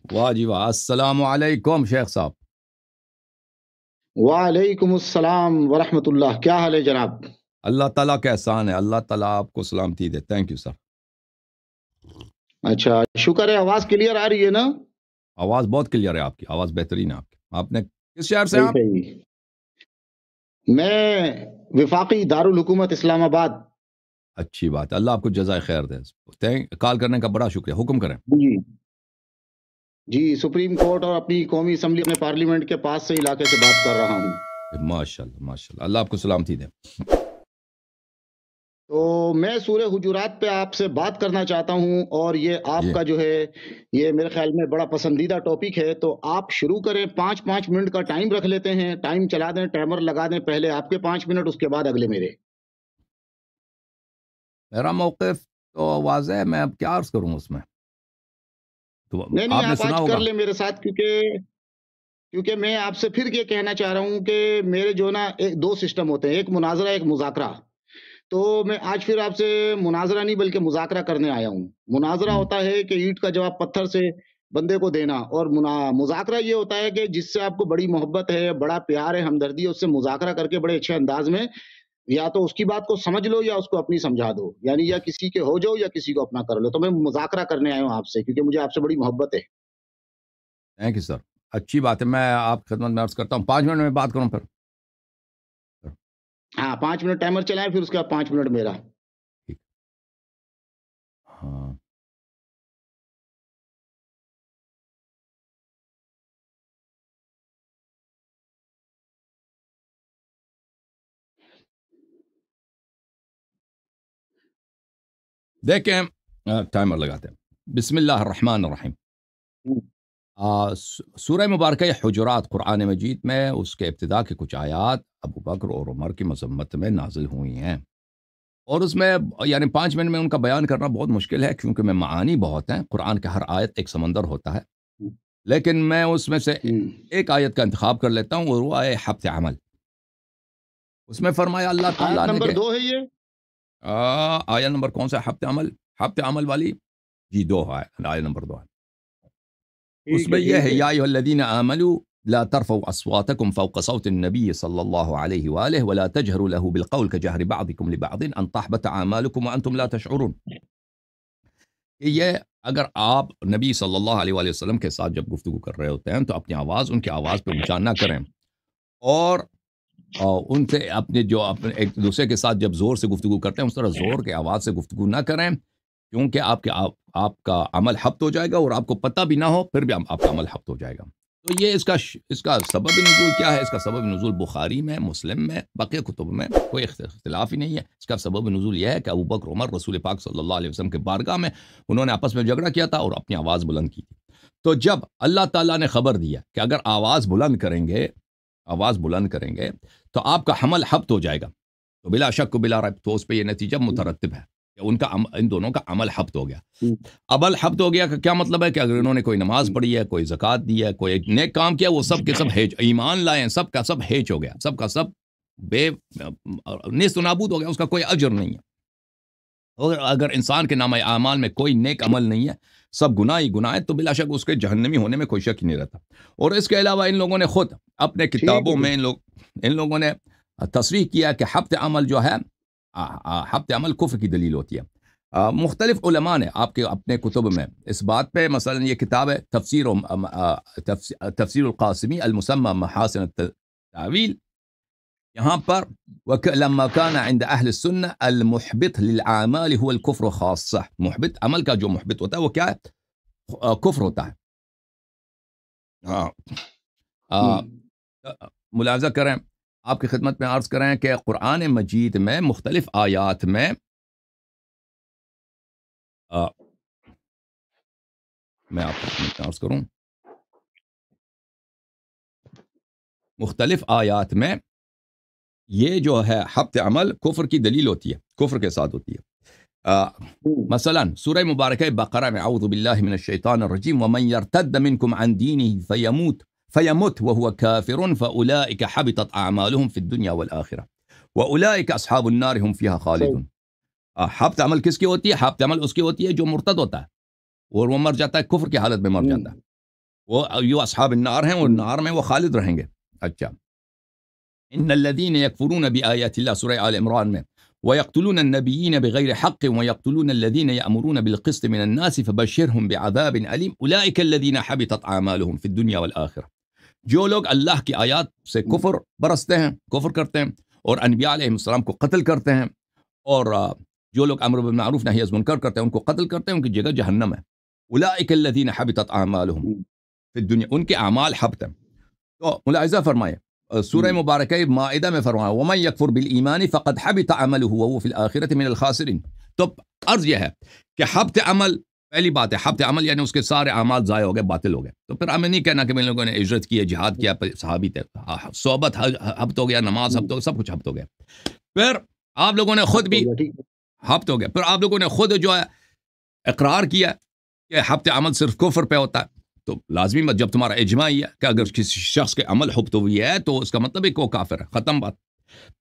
واہ جی واہ، السلام علیکم شیخ صاحب۔ وعلیکم السلام ورحمۃ اللہ، کیا حال ہے جناب؟ اللہ تعالیٰ کا احسان ہے، اللہ تعالیٰ آپ کو سلامتی دے۔ Thank you sir. اچھا، شکر ہے، آواز کلیئر آ رہی ہے نا؟ آواز بہت کلیئر ہے، آپ کی آواز بہترین ہے۔ آپ نے کس شہر سے صحیح آپ؟ صحیح، میں وفاقی دارالحکومت اسلام آباد۔ اچھی بات ہے، اللہ آپ کو جزائے خیر دے۔ کال کرنے کا بڑا شکریہ، حکم کریں۔ جی جی، سپریم کورٹ اور اپنی قومی اسمبلی اپنے پارلیمنٹ کے پاس سے علاقے سے بات کر رہا ہوں۔ ماشاء اللہ ماشاء اللہ، اللہ آپ کو سلامتی دے۔ تو میں سورہ حجرات پہ آپ سے بات کرنا چاہتا ہوں، اور یہ آپ کا جو ہے یہ میرے خیال میں بڑا پسندیدہ ٹاپک ہے، تو آپ شروع کریں۔ 5 منٹ کا ٹائم رکھ لیتے ہیں، ٹائم چلا دیں، ٹائمر لگا دیں، پہلے آپ کے 5 منٹ، اس کے بعد اگلے میرے۔ میرا موقف تو واضح ہے، میں اب کیا عرض کروں اس میں؟ تو نہیں، آپ نے آپ سنا آج ہوگا۔ کر لیں میرے ساتھ، کیونکہ میں آپ سے پھر یہ کہنا چاہ رہا ہوں کہ میرے جو نا 2 سسٹم ہوتے ہیں، ایک مناظرہ ایک مذاکرہ۔ تو میں آج پھر آپ سے مناظرہ نہیں بلکہ مذاکرہ کرنے آیا ہوں۔ مناظرہ ہوتا ہے کہ اینٹ کا جواب پتھر سے بندے کو دینا، اور مذاکرہ یہ ہوتا ہے کہ جس سے آپ کو بڑی محبت ہے، بڑا پیار ہے، ہمدردی ہے، اس سے مذاکرہ کر کے بڑے اچھے انداز میں یا تو اس کی بات کو سمجھ لو یا اس کو اپنی سمجھا دو، یعنی یا کسی کے ہو جاؤ یا کسی کو اپنا کر لو۔ تو میں مذاکرہ کرنے آیا ہوں آپ سے، کیونکہ مجھے آپ سے بڑی محبت ہے۔ تھینک یو سر، اچھی بات ہے، میں آپ کی خدمت میں عرض کرتا ہوں۔ 5 منٹ میں بات کروں پھر؟ ہاں، 5 منٹ ٹائمر چلائیں، پھر اس کے بعد 5 منٹ میرا۔ ہاں، دیکھیں، ٹائمر لگاتے ہیں۔ بسم اللہ الرحمن الرحیم۔ سورہ مبارکہ حجرات قرآن مجید میں اس کے ابتدا کے کچھ آیات ابو بکر اور عمر کی مذمت میں نازل ہوئی ہیں، اور اس میں یعنی 5 منٹ میں ان کا بیان کرنا بہت مشکل ہے، کیونکہ میں معانی بہت ہیں۔ قرآن کا ہر آیت ایک سمندر ہوتا ہے، لیکن میں اس میں سے ایک آیت کا انتخاب کر لیتا ہوں، اور وہ آئے حبت عمل۔ اس میں فرمایا اللہ تعالیٰ آیت نے نمبر کہ 2 ہے یہ؟ آیت نمبر کون سا؟ حبت عمل والی؟ جی 2 ہے، آیت نمبر 2 ہے۔ اس میں یہ ہے، یا ایھا الذین آمنوا لا ترفعوا اصواتکم فوق صوت النبی صلی اللہ علیہ وآلہ ولا تجهروا له بالقول كجهر بعضکم لبعض ان تحبط اعمالکم وانتم لا تشعرون۔ کہ یہ اگر آپ نبی صلی اللہ علیہ وآلہ وسلم کے ساتھ جب گفتگو کر رہے ہوتے ہیں تو اپنی آواز ان کی آواز پہ اونچا نہ کریں، اور ان سے اپنے جو اپنے ایک دوسرے کے ساتھ جب زور سے گفتگو کرتے ہیں اس طرح زور کے آواز سے گفتگو نہ کریں، کیونکہ آپ کا عمل حبط ہو جائے گا، اور آپ کو پتہ بھی نہ ہو پھر بھی آپ کا عمل حبط ہو جائے گا۔ تو یہ اس کا سبب نزول کیا ہے؟ اس کا سبب نزول بخاری میں، مسلم میں، بقیہ کتب میں کوئی اختلاف ہی نہیں ہے۔ اس کا سبب نزول یہ ہے کہ ابو بکر عمر رسول پاک صلی اللہ علیہ وسلم کے بارگاہ میں انہوں نے آپس میں جھگڑا کیا تھا اور اپنی آواز بلند کی تھی۔ تو جب اللہ تعالیٰ نے خبر دیا کہ اگر آواز بلند کریں گے تو آپ کا عمل حبط ہو جائے گا، تو بلا شک و بلا ریب تو اس پہ یہ نتیجہ مترتب ہے کہ ان دونوں کا عمل حبط ہو گیا۔ عمل حبط ہو گیا کا کیا مطلب ہے؟ کہ اگر انہوں نے کوئی نماز پڑھی ہے، کوئی زکوٰۃ دی ہے، کوئی ایک نیک کام کیا، وہ سب کے سب ایمان لائے، سب کا سب ہیج ہو گیا، سب کا سب نیست و نابود ہو گیا، اس کا کوئی اجر نہیں ہے۔ اور اگر انسان کے نامہ اعمال میں کوئی نیک عمل نہیں ہے، سب گناہ ہی گناہ ہے، تو بلا شک اس کے جہنمی ہونے میں کوئی شک ہی نہیں رہتا۔ اور اس کے علاوہ ان لوگوں نے خود اپنے کتابوں میں ان لوگوں نے تصریح کیا کہ حبط عمل جو ہے، حبط عمل کفر کی دلیل ہوتی ہے۔ مختلف علماء نے آپ کے اپنے کتب میں اس بات پہ، مثلا یہ کتاب ہے تفسیر القاسمی المسمى محاسن التاویل، یہاں پر لما كان عند اہل السنہ المحبط للعامال هو الكفر خاصہ، محبط عمل کا جو محبط ہوتا ہے وہ کیا ہے؟ کفر ہوتا ہے۔ ملاحظہ کریں، آپ کی خدمت میں عرض کریں کہ قرآن مجید میں مختلف آیات میں میں آپ کی خدمت میں عرض کروں، مختلف آیات میں یہ جو ہے حبط عمل کفر کی دلیل ہوتی ہے، کفر کے ساتھ ہوتی ہے۔ مثلا سورہ مبارکہ بقرہ میں اعوذ باللہ من الشیطان الرجیم ومن یرتد منکم عن دینہ فیمت وهو کافر فاولئک حبطت اعمالهم فی الدنیا والآخرہ واولئک اصحاب النار هم فیہا خالدون۔ حبط عمل کس کی ہوتی ہے؟ حبط عمل اس کی ہوتی ہے جو مرتد ہوتا ہے اور وہ مر جاتا ہے، کفر کی حالت میں مر جاتا ہے۔ وہ اصحاب النار ہیں، وہ نار میں وہ خالد رہیں گے. اچھا، ان الذين يكفرون بآيات الله، سورہ آل عمران میں، ويقتلون النبيين بغير حق ويقتلون الذين يأمرون بالقسط من الناس فبشرهم بعذاب أليم أولئك الذين حبطت أعمالهم في الدنيا والآخرة. جو لوگ اللہ کی آیات سے کفر برستے ہیں، کفر کرتے ہیں، اور انبیاء علیہ السلام کو قتل کرتے ہیں، اور جو لوگ امر بالمعروف نہی از منکر کرتے ہیں ان کو قتل کرتے ہیں، ان کی جگہ جہنم ہے. اولئک الذین حبطت اعمالهم فی الدنیا، ان کے اعمال حبط ہیں. تو ملاحظہ فرمائے سورہ مبارکہ مائدہ میں فرمایا ومن یکفر بالایمان فقد حبط عمله وهو فی الآخرۃ من الخاسرین. تو عرض یہ ہے کہ حبط عمل، پہلی بات ہے حبط عمل یعنی اس کے سارے اعمال ضائع ہو گئے، باطل ہو گئے. تو پھر ہمیں نہیں کہنا کہ میں لوگوں نے ہجرت کی ہے، جہاد کیا، صحابی تھے، صحبت حبط ہو گیا، نماز حبط ہو گیا، سب کچھ حبط ہو گیا. پھر آپ لوگوں نے خود بھی حبط ہو گیا. پھر آپ لوگوں نے خود جو ہے اقرار کیا کہ حبط عمل صرف کفر پہ ہوتا ہے. تو لازمی مت، جب تمہارا اجماع ہی ہے کہ اگر کسی شخص کے عمل حبط ہوئی ہے تو اس کا مطلب ہے کہ وہ کافر ہے، ختم بات.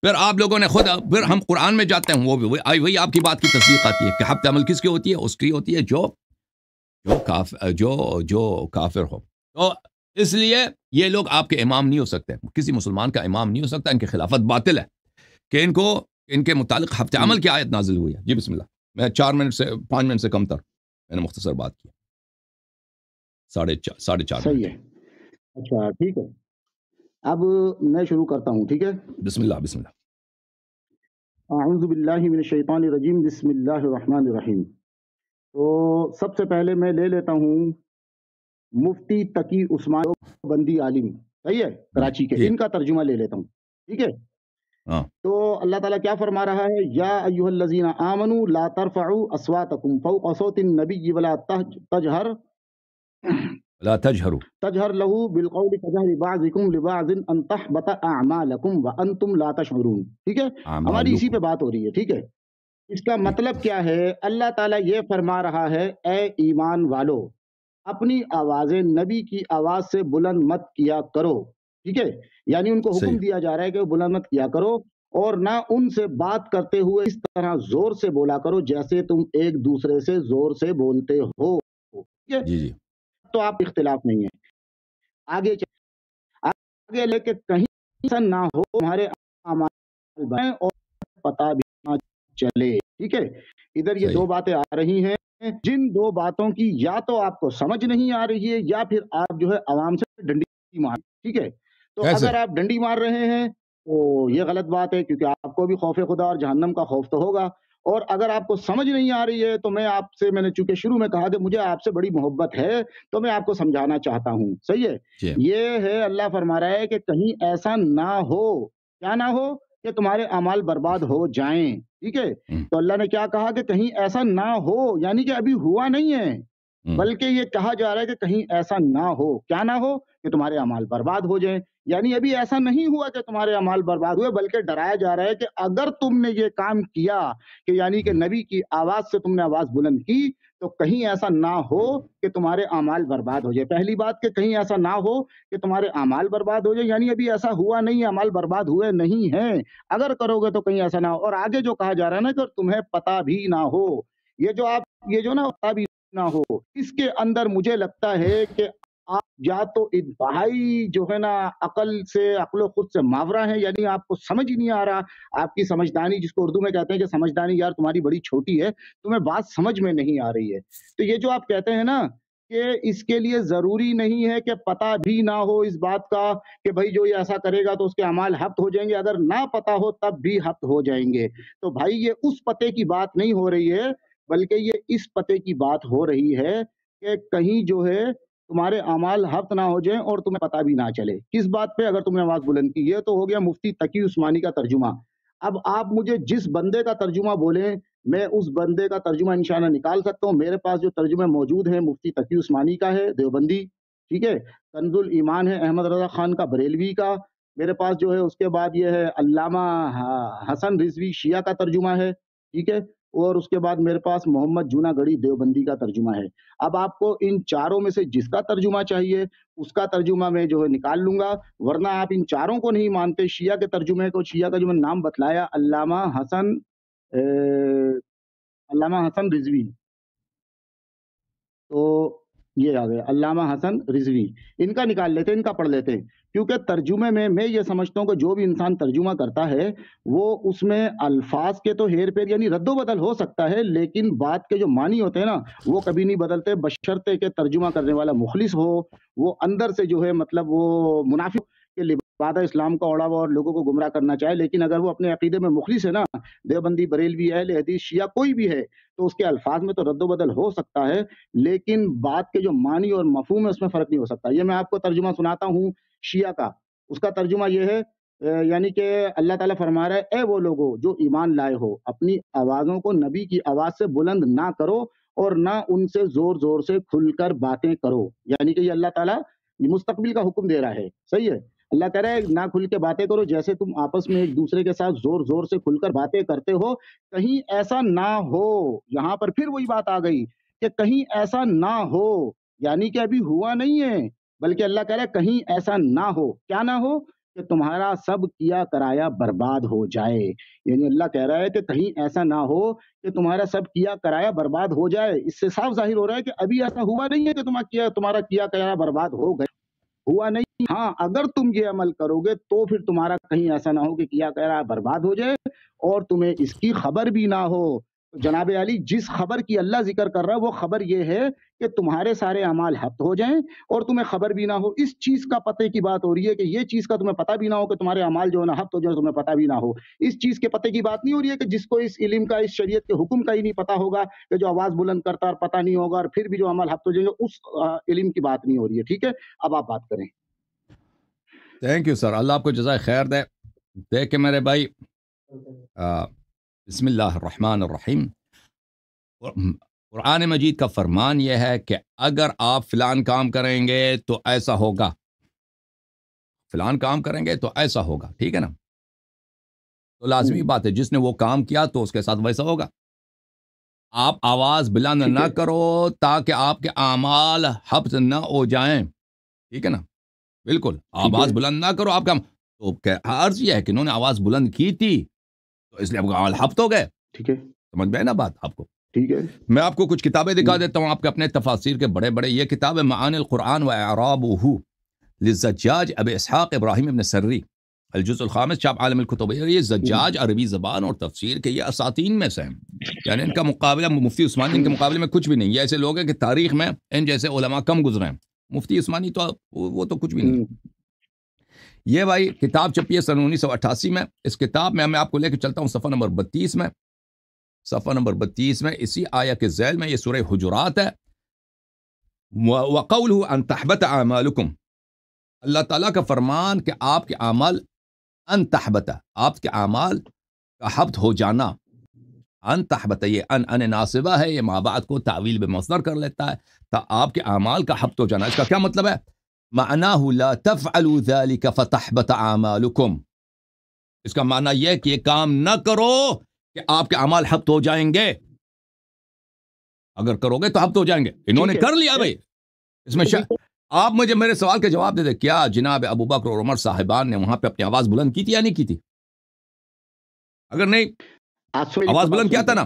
پھر آپ لوگوں نے خود، پھر ہم قرآن میں جاتے ہیں، وہ بھی وہی آپ کی بات کی تصدیق آتی ہے کہ حبط عمل کس کی ہوتی ہے؟ اس کی ہوتی ہے جو کافر ہو. تو اس لیے یہ لوگ آپ کے امام نہیں ہو سکتے، کسی مسلمان کا امام نہیں ہو سکتا. ان کی خلافت باطل ہے کہ ان کے متعلق حبط عمل کی آیت نازل ہوئی ہے. جی بسم اللہ. میں 5 منٹ سے کم تر میں نے مختصر بات کی، 4.5 صحیح ہے. اچھا ٹھیک ہے، اب میں شروع کرتا ہوں. ٹھیک ہے، بسم اللہ. بسم اللہ. اعوذ باللہ من الشیطان الرجیم، بسم اللہ الرحمن الرحیم. تو سب سے پہلے میں لے لیتا ہوں مفتی تقی عثمان بندی عالم، صحیح ہے، کراچی کے، ان کا ترجمہ لے لیتا ہوں. ٹھیک ہے. تو اللہ تعالیٰ کیا فرما رہا ہے؟ یا ایھا الذین آمنوا لا ترفعوا اصواتکم فوق صوت النبی ولا تجہر له بالقول كجهر بعضكم لبعض ان تحبط اعمالكم وانتم لا تشعرون. ٹھیک ہے، ہماری اسی پہ بات ہو رہی ہے. ٹھیک ہے، اس کا مطلب کیا ہے؟ اللہ تعالیٰ یہ فرما رہا ہے اے ایمان والو، اپنی آوازیں نبی کی آواز سے بلند مت کیا کرو. ٹھیک ہے، یعنی ان کو حکم دیا جا رہا ہے کہ بلند مت کیا کرو، اور نہ ان سے بات کرتے ہوئے اس طرح زور سے بولا کرو جیسے تم ایک دوسرے سے زور سے بولتے ہو. ٹھیک ہے، تو آپ اختلاف نہیں ہے. آگے لے کے کہیں ایسا نہ ہو تمہارے اعمال بنیں اور پتہ بھی نہ چلے. ٹھیک ہے، ادھر یہ دو باتیں آ رہی ہیں، جن دو باتوں کی یا تو آپ کو سمجھ نہیں آ رہی ہے یا پھر آپ جو ہے عوام سے ڈنڈی مار. ٹھیک ہے، تو اگر آپ ڈنڈی مار رہے ہیں تو یہ غلط بات ہے، کیونکہ آپ کو بھی خوف خدا اور جہنم کا خوف تو ہوگا. اور اگر آپ کو سمجھ نہیں آ رہی ہے تو میں نے چونکہ شروع میں کہا کہ مجھے آپ سے بڑی محبت ہے تو میں آپ کو سمجھانا چاہتا ہوں. صحیح ہے، یہ ہے اللہ فرما رہا ہے کہ کہیں ایسا نہ ہو، کیا نہ ہو کہ تمہارے اعمال برباد ہو جائیں. ٹھیک ہے، تو اللہ نے کیا کہا کہ کہیں ایسا نہ ہو، یعنی کہ ابھی ہوا نہیں ہے، بلکہ یہ کہا جا رہا ہے کہ کہیں ایسا نہ ہو، کیا نہ ہو کہ تمہارے اعمال برباد ہو جائیں. یعنی ابھی ایسا نہیں ہوا کہ تمہارے اعمال برباد ہوئے، بلکہ ڈرایا جا رہا ہے کہ اگر تم نے یہ کام کیا کہ یعنی کہ نبی کی آواز سے تم نے آواز بلند کی تو کہیں ایسا نہ ہو کہ تمہارے اعمال برباد ہو جائے. پہلی بات کہ کہیں ایسا نہ ہو کہ تمہارے اعمال برباد ہو جائے، یعنی ابھی ایسا ہوا نہیں، اعمال برباد ہوئے نہیں ہیں، اگر کرو گے تو کہیں ایسا نہ ہو. اور آگے جو کہا جا رہا ہے نا کہ تمہیں پتہ بھی نہ ہو، یہ جو نا پتہ بھی نہ ہو، اس کے اندر مجھے لگتا ہے کہ آپ یا تو انتہائی جو ہے نا عقل و خود سے ماورا ہیں، یعنی آپ کو سمجھ ہی نہیں آ رہا، آپ کی سمجھدانی، جس کو اردو میں کہتے ہیں کہ سمجھدانی یار تمہاری بڑی چھوٹی ہے، تمہیں بات سمجھ میں نہیں آ رہی ہے. تو یہ جو آپ کہتے ہیں نا کہ اس کے لیے ضروری نہیں ہے کہ پتہ بھی نہ ہو اس بات کا کہ بھائی جو یہ ایسا کرے گا تو اس کے اعمال حبط ہو جائیں گے، اگر نہ پتہ ہو تب بھی حبط ہو جائیں گے. تو بھائی یہ اس پتے کی بات نہیں ہو رہی ہے، بلکہ یہ اس پتے کی بات ہو رہی ہے کہ کہیں جو ہے تمہارے اعمال حبط نہ ہو جائیں اور تمہیں پتہ بھی نہ چلے. کس بات پہ؟ اگر تم نے آواز بلند کی. یہ تو ہو گیا مفتی تقی عثمانی کا ترجمہ. اب آپ مجھے جس بندے کا ترجمہ بولیں میں اس بندے کا ترجمہ انشاءاللہ نکال سکتا ہوں. میرے پاس جو ترجمے موجود ہیں مفتی تقی عثمانی کا ہے دیوبندی، ٹھیک ہے، کنز الایمان ہے احمد رضا خان کا بریلوی کا، میرے پاس جو ہے اس کے بعد یہ ہے علامہ حسن رضوی شیعہ کا ترجمہ ہے، ٹھیک ہے، اور اس کے بعد میرے پاس محمد جونا گڑھی دیوبندی کا ترجمہ ہے. اب آپ کو ان چاروں میں سے جس کا ترجمہ چاہیے اس کا ترجمہ میں جو ہے نکال لوں گا، ورنہ آپ ان چاروں کو نہیں مانتے. شیعہ کے ترجمے کو، شیعہ کا جو میں نام بتلایا علامہ حسن رضوی، تو یہ آ گیا علامہ حسن رضوی، ان کا نکال لیتے ہیں، ان کا پڑھ لیتے ہیں، کیونکہ ترجمے میں یہ سمجھتا ہوں کہ جو بھی انسان ترجمہ کرتا ہے وہ اس میں الفاظ کے تو ہیر پھیر یعنی رد و بدل ہو سکتا ہے، لیکن بات کے جو معنی ہوتے ہیں نا وہ کبھی نہیں بدلتے، بشرطے کہ ترجمہ کرنے والا مخلص ہو، وہ اندر سے جو ہے مطلب وہ منافق کے لبادہ اسلام کا اوڑا ہوا اور لوگوں کو گمراہ کرنا چاہے، لیکن اگر وہ اپنے عقیدے میں مخلص ہے نا، دیوبندی، بریلوی، اہل حدیث، شیعہ کوئی بھی ہے، تو اس کے الفاظ میں تو رد و بدل ہو سکتا ہے، لیکن بات کے جو معنی اور مفہوم ہے اس میں فرق نہیں ہو سکتا۔ یہ میں آپ کو ترجمہ سناتا ہوں شیعہ کا، اس کا ترجمہ یہ ہے یعنی کہ اللہ تعالیٰ فرما رہا ہے اے وہ لوگوں جو ایمان لائے ہو، اپنی آوازوں کو نبی کی آواز سے بلند نہ کرو اور نہ ان سے زور زور سے کھل کر باتیں کرو، یعنی کہ یہ اللہ تعالیٰ مستقبل کا حکم دے رہا ہے، صحیح ہے؟ اللہ کہہ رہا ہے نہ کھل کے باتیں کرو، جیسے تم آپس میں ایک دوسرے کے ساتھ زور زور سے کھل کر باتیں کرتے ہو، کہیں ایسا نہ ہو، یہاں پر پھر وہی بات آ گئی کہ کہیں ایسا نہ ہو، یعنی کہ ابھی ہوا نہیں ہے، بلکہ اللہ کہہ رہا ہے کہیں ایسا نہ ہو، کیا نہ ہو کہ تمہارا سب کیا کرایا برباد ہو جائے، یعنی اللہ کہہ رہا ہے کہ کہیں ایسا نہ ہو کہ تمہارا سب کیا کرایا برباد ہو جائے۔ اس سے صاف ظاہر ہو رہا ہے کہ ابھی ایسا ہوا نہیں ہے کہ تمہارا کیا کرایا برباد ہو گیا، ہوا نہیں۔ ہاں اگر تم یہ عمل کرو گے تو پھر تمہارا کہیں ایسا نہ ہو کہ کیا کرایا برباد ہو جائے اور تمہیں اس کی خبر بھی نہ ہو۔ جناب علی جس خبر کی اللہ ذکر کر رہا ہے وہ خبر یہ ہے کہ تمہارے سارے اعمال حبط ہو جائیں اور تمہیں خبر بھی نہ ہو، اس چیز کا پتے کی بات ہو رہی ہے کہ یہ چیز کا تمہیں پتہ بھی نہ ہو کہ تمہارے اعمال جو ہے نا حبط ہو جائے، تمہیں پتہ بھی نہ ہو، اس چیز کے پتے کی بات نہیں ہو رہی ہے کہ جس کو اس علم کا، اس شریعت کے حکم کا ہی نہیں پتہ ہوگا، کہ جو آواز بلند کرتا اور پتہ نہیں ہوگا اور پھر بھی جو عمل حبط ہو جائیں گے، اس علم کی بات نہیں ہو رہی ہے، ٹھیک ہے؟ اب آپ بات کریں۔ تھینک یو سر، اللہ آپ کو جزائے خیر دے۔ دیکھ میرے بھائی، بسم اللہ الرحمن الرحیم، قرآن مجید کا فرمان یہ ہے کہ اگر آپ فلان کام کریں گے تو ایسا ہوگا، فلان کام کریں گے تو ایسا ہوگا، ٹھیک ہے نا؟ تو لازمی بات ہے جس نے وہ کام کیا تو اس کے ساتھ ویسا ہوگا۔ آپ آواز بلند نہ کرو تاکہ آپ کے اعمال حبط نہ ہو جائیں، ٹھیک ہے نا؟ بالکل آواز بلند نہ کرو، آپ کا تو عرض یہ ہے کہ انہوں نے آواز بلند کی تھی تو اس لیے آپ کا اعمال حبط ہو گئے، ٹھیک ہے، سمجھ میں نا بات آپ کو؟ ٹھیک ہے، میں آپ کو کچھ کتابیں دکھا دیتا ہوں، آپ کے اپنے تفاسیر کے بڑے بڑے، یہ کتاب ہے معانی القرآن و اعرابہ للزجاج ابی اسحاق ابراہیم ابن سری، الجزء الخامس، چاپ عالم الکتب۔ یہ زجاج عربی زبان اور تفسیر کے یہ اساطین میں سے ہیں، یعنی ان کا مقابلہ مفتی عثمانی ان کے مقابلے میں کچھ بھی نہیں۔ یہ ایسے لوگ ہیں کہ تاریخ میں ان جیسے علماء کم گزرے ہیں، مفتی عثمانی تو وہ تو کچھ بھی نہیں۔ یہ بھائی کتاب چھپی ہے سن 1988 میں، اس کتاب میں آپ کو لے کے چلتا ہوں صفحہ نمبر 32 میں، صفحہ نمبر 32 میں اسی آیہ کے ذیل میں یہ سورہ حجرات ہے، وَقَوْلُهُ أَن تَحْبَطَ أَعْمَالُكُمْ، اللہ تعالیٰ کا فرمان کہ آپ کے اعمال ان تحبط، آپ کے اعمال کا حبط ہو جانا، ان تحبط، یہ ان ناصبہ ہے، یہ ما بعد کو تعویل بمصدر کر لیتا ہے، تا آپ کے اعمال کا حبط ہو جانا۔ اس کا کیا مطلب ہے؟ معناہ لا تفعلوا ذلك فتحبط اعمالکم، اس کا معنی یہ کہ یہ کام نہ کرو کہ آپ کے اعمال حبط ہو جائیں گے، اگر کرو گے تو حبط ہو جائیں گے۔ انہوں نے کر لیا بھائی، اس میں آپ مجھے میرے سوال کے جواب دے دیں، کیا جناب ابو بکر اور عمر صاحبان نے وہاں پہ اپنی آواز بلند کی تھی یا نہیں کی تھی؟ اگر نہیں، آواز بلند کیا تھا نا،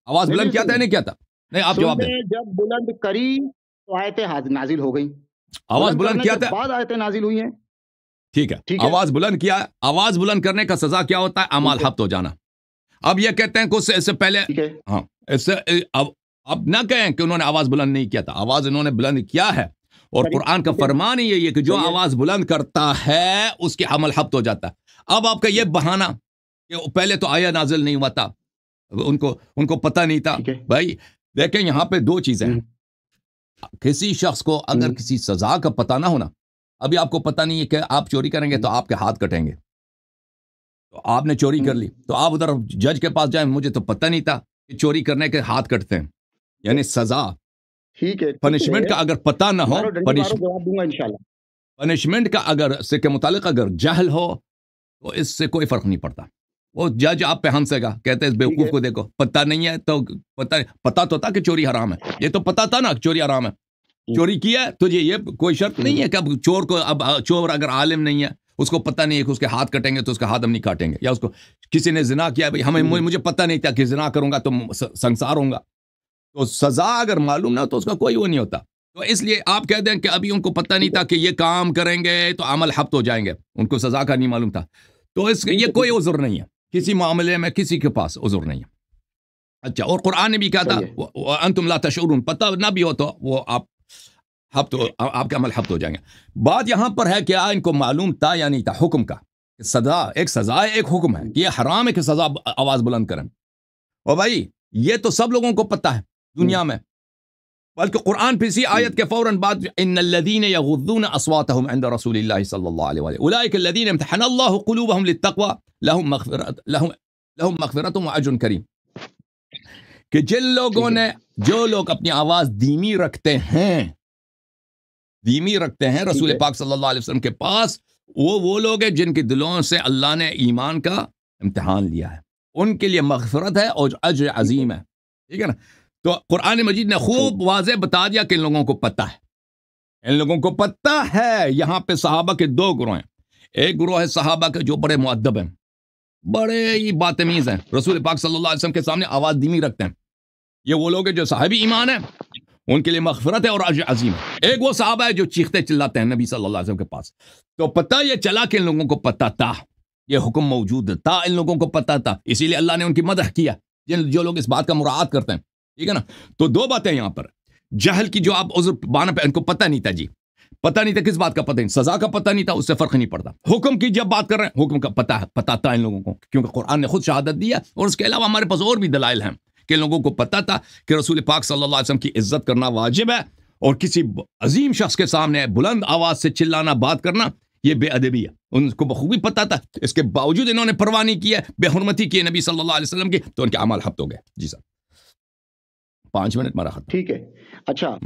آواز بلند کیا تھا یا نہیں کیا تھا؟ نہیں، آپ جواب دیں۔ جب بلند کری تو آیتیں نازل ہو گئیں، آواز بلند کیا تھا، بعد آیتیں نازل ہوئی ہیں، ٹھیک ہے، آواز بلند کیا، آواز بلند کرنے کا سزا کیا ہوتا ہے؟ اعمال حبط ہو جانا۔ اب یہ کہتے ہیں کہ اس سے پہلے، ہاں، اس سے اب نہ کہیں کہ انہوں نے آواز بلند نہیں کیا تھا، آواز انہوں نے بلند کیا ہے، اور قرآن کا فرمان ہی یہ ہے کہ جو آواز بلند کرتا ہے اس کے عمل حبط ہو جاتا ہے۔ اب آپ کا یہ بہانہ کہ پہلے تو آیا نازل نہیں ہوا تھا، ان کو پتہ نہیں تھا، بھائی دیکھیں یہاں پہ دو چیزیں ہیں۔ کسی شخص کو اگر کسی سزا کا پتہ نہ ہونا، ابھی آپ کو پتہ نہیں ہے کہ آپ چوری کریں گے تو آپ کے ہاتھ کٹیں گے، تو آپ نے چوری کر لی، تو آپ ادھر جج کے پاس جائیں، مجھے تو پتہ نہیں تھا کہ چوری کرنے کے ہاتھ کٹتے ہیں، یعنی سزا، ٹھیک ہے، پنشمنٹ کا اگر پتہ نہ ہو، پنشمنٹ کا اگر اس کے متعلق اگر جہل ہو تو اس سے کوئی فرق نہیں پڑتا۔ وہ جج آپ پہ ہنسے گا، کہتے ہیں اس بیوقوف کو دیکھو، پتہ نہیں ہے تو پتہ تو تھا کہ چوری حرام ہے، یہ تو پتہ تھا نا چوری حرام ہے، چوری کیا تجھے، یہ کوئی شرط نہیں ہے کہ اب چور کو، اب چور اگر عالم نہیں ہے، اس کو پتہ نہیں ہے کہ اس کے ہاتھ کٹیں گے تو اس کا ہاتھ ہم نہیں کاٹیں گے، یا اس کو کسی نے زنا کیا، بھائی مجھے پتہ نہیں تھا کہ زنا کروں گا تو سنسار ہوں گا، تو سزا اگر معلوم نہ ہو تو اس کا کوئی وہ نہیں ہوتا۔ تو اس لیے آپ کہہ دیں کہ ابھی ان کو پتہ نہیں تھا کہ یہ کام کریں گے تو عمل حبط ہو جائیں گے، ان کو سزا کا نہیں معلوم تھا، تو یہ کوئی عذر نہیں ہے، کسی معاملے میں کسی کے پاس عذر نہیں ہے۔ اچھا، اور قرآن نے بھی کہا تھا وَأَنْتُمْ لَا تَشْعُرُونَ، پتہ نہ بھی ہو تو وہ آپ کے عمل حبط ہو جائیں گے۔ بات یہاں پر ہے کہ ان کو معلوم تھا یا نہیں تھا حکم کا، سزا ہے، ایک حکم ہے کہ یہ حرام ہے کہ سزا آواز بلند کریں، اور بھائی یہ تو سب لوگوں کو پتہ ہے دنیا میں، بلکہ قرآن پہ اسی آیت کے فوراً بعد ان الذين يغضون اصواتهم عند رسول الله صلی اللہ علیہ وآلہ اولئک الذين امتحن الله قلوبهم للتقوى لهم مغفرۃ واجر کریم، کہ جو لوگ اپنی آواز دھیمی رکھتے ہیں رسول پاک صلی اللہ علیہ وسلم کے پاس، وہ لوگ ہیں جن کے دلوں سے اللہ نے ایمان کا امتحان لیا ہے، ان کے لیے مغفرت ہے اور اجر عظیم ہے، ٹھیک ہے نا۔ تو قرآن مجید نے خوب واضح بتا دیا کہ ان لوگوں کو پتہ ہے، یہاں پہ صحابہ کے دو گروہ ہیں، ایک گروہ ہے صحابہ کے جو بڑے مؤدب ہیں، بڑے ہی باتمیز ہیں، رسول پاک صلی اللہ علیہ وسلم کے سامنے آواز دھیمی رکھتے ہیں، یہ وہ لوگ ہیں جو صاحب ایمان ہیں، ان کے لیے مغفرت ہے اور اجر عظیم ہے۔ ایک وہ صحابہ ہے جو چیختے چلاتے ہیں نبی صلی اللہ علیہ وسلم کے پاس، تو پتہ یہ چلا کہ ان لوگوں کو پتہ تھا، یہ حکم موجود تھا، ان لوگوں کو پتہ تھا، اسی لیے اللہ نے ان کی مدح کیا، جو لوگ اس بات کا مراعات کرتے ہیں، ٹھیک ہے نا۔ تو دو باتیں یہاں پر، جہل کی جو آپ عذر بانا پہ، ان کو پتہ نہیں تھا، پتہ نہیں تھا، کس بات کا پتہ نہیں، سزا کا پتہ نہیں تھا، اس سے فرق نہیں پڑتا۔ حکم کی جب بات کر رہے ہیں، حکم کا پتہ تھا ان لوگوں کو، کیونکہ قرآن نے خود شہادت دیا، اور اس کے علاوہ ہمارے پاس اور بھی دلائل ہیں کہ لوگوں کو پتہ تھا کہ رسول پاک صلی اللہ علیہ وسلم کی عزت کرنا واجب ہے، اور کسی عظیم شخص کے سامنے بلند آواز سے چلانا، بات کرنا، یہ بے ادبی ہے، ان کو بخوبی پتہ تھا، اس کے باوجود انہوں نے پرواہ نہیں کی ہے، بے حرمتی کی ہے نبی صلی اللہ علیہ وسلم کی، تو ان کے اعمال حبط ہو گئے۔ جی صاحب 5 منٹ مارا ختم۔ ٹھیک ہے، اچھا،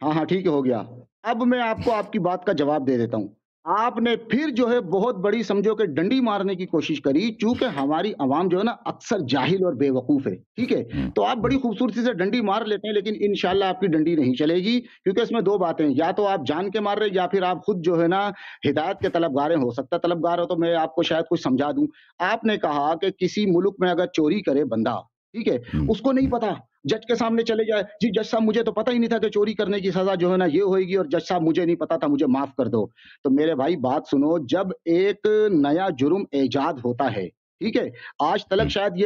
ہاں ٹھیک ہے، ہو گیا۔ اب میں آپ کو آپ کی بات کا جواب دے دیتا ہوں۔ آپ نے پھر جو ہے بہت بڑی سمجھو کہ ڈنڈی مارنے کی کوشش کری، چونکہ ہماری عوام جو ہے نا اکثر جاہل اور بے وقوف ہے، ٹھیک ہے، تو آپ بڑی خوبصورتی سے ڈنڈی مار لیتے ہیں، لیکن انشاءاللہ آپ کی ڈنڈی نہیں چلے گی، کیونکہ اس میں دو باتیں، یا تو آپ جان کے مار رہے، یا پھر آپ خود جو ہے نا ہدایت کے طلبگار ہیں، ہو سکتا ہے طلبگار ہو تو میں آپ کو شاید کچھ سمجھا دوں۔ آپ نے کہا کہ کسی ملک میں اگر چوری کرے بندہ، ٹھیک ہے، اس کو نہیں پتا، جج کے سامنے چلے جائے، جی جج صاحب مجھے تو پتہ ہی نہیں تھا کہ چوری کرنے کی سزا جو ہے نا یہ ہوئے گی، اور جج صاحب مجھے نہیں پتا تھا، مجھے معاف کر دو۔ تو میرے بھائی بات سنو، جب ایک نیا جرم ایجاد ہوتا ہے، ٹھیک ہے، آج تلک شاید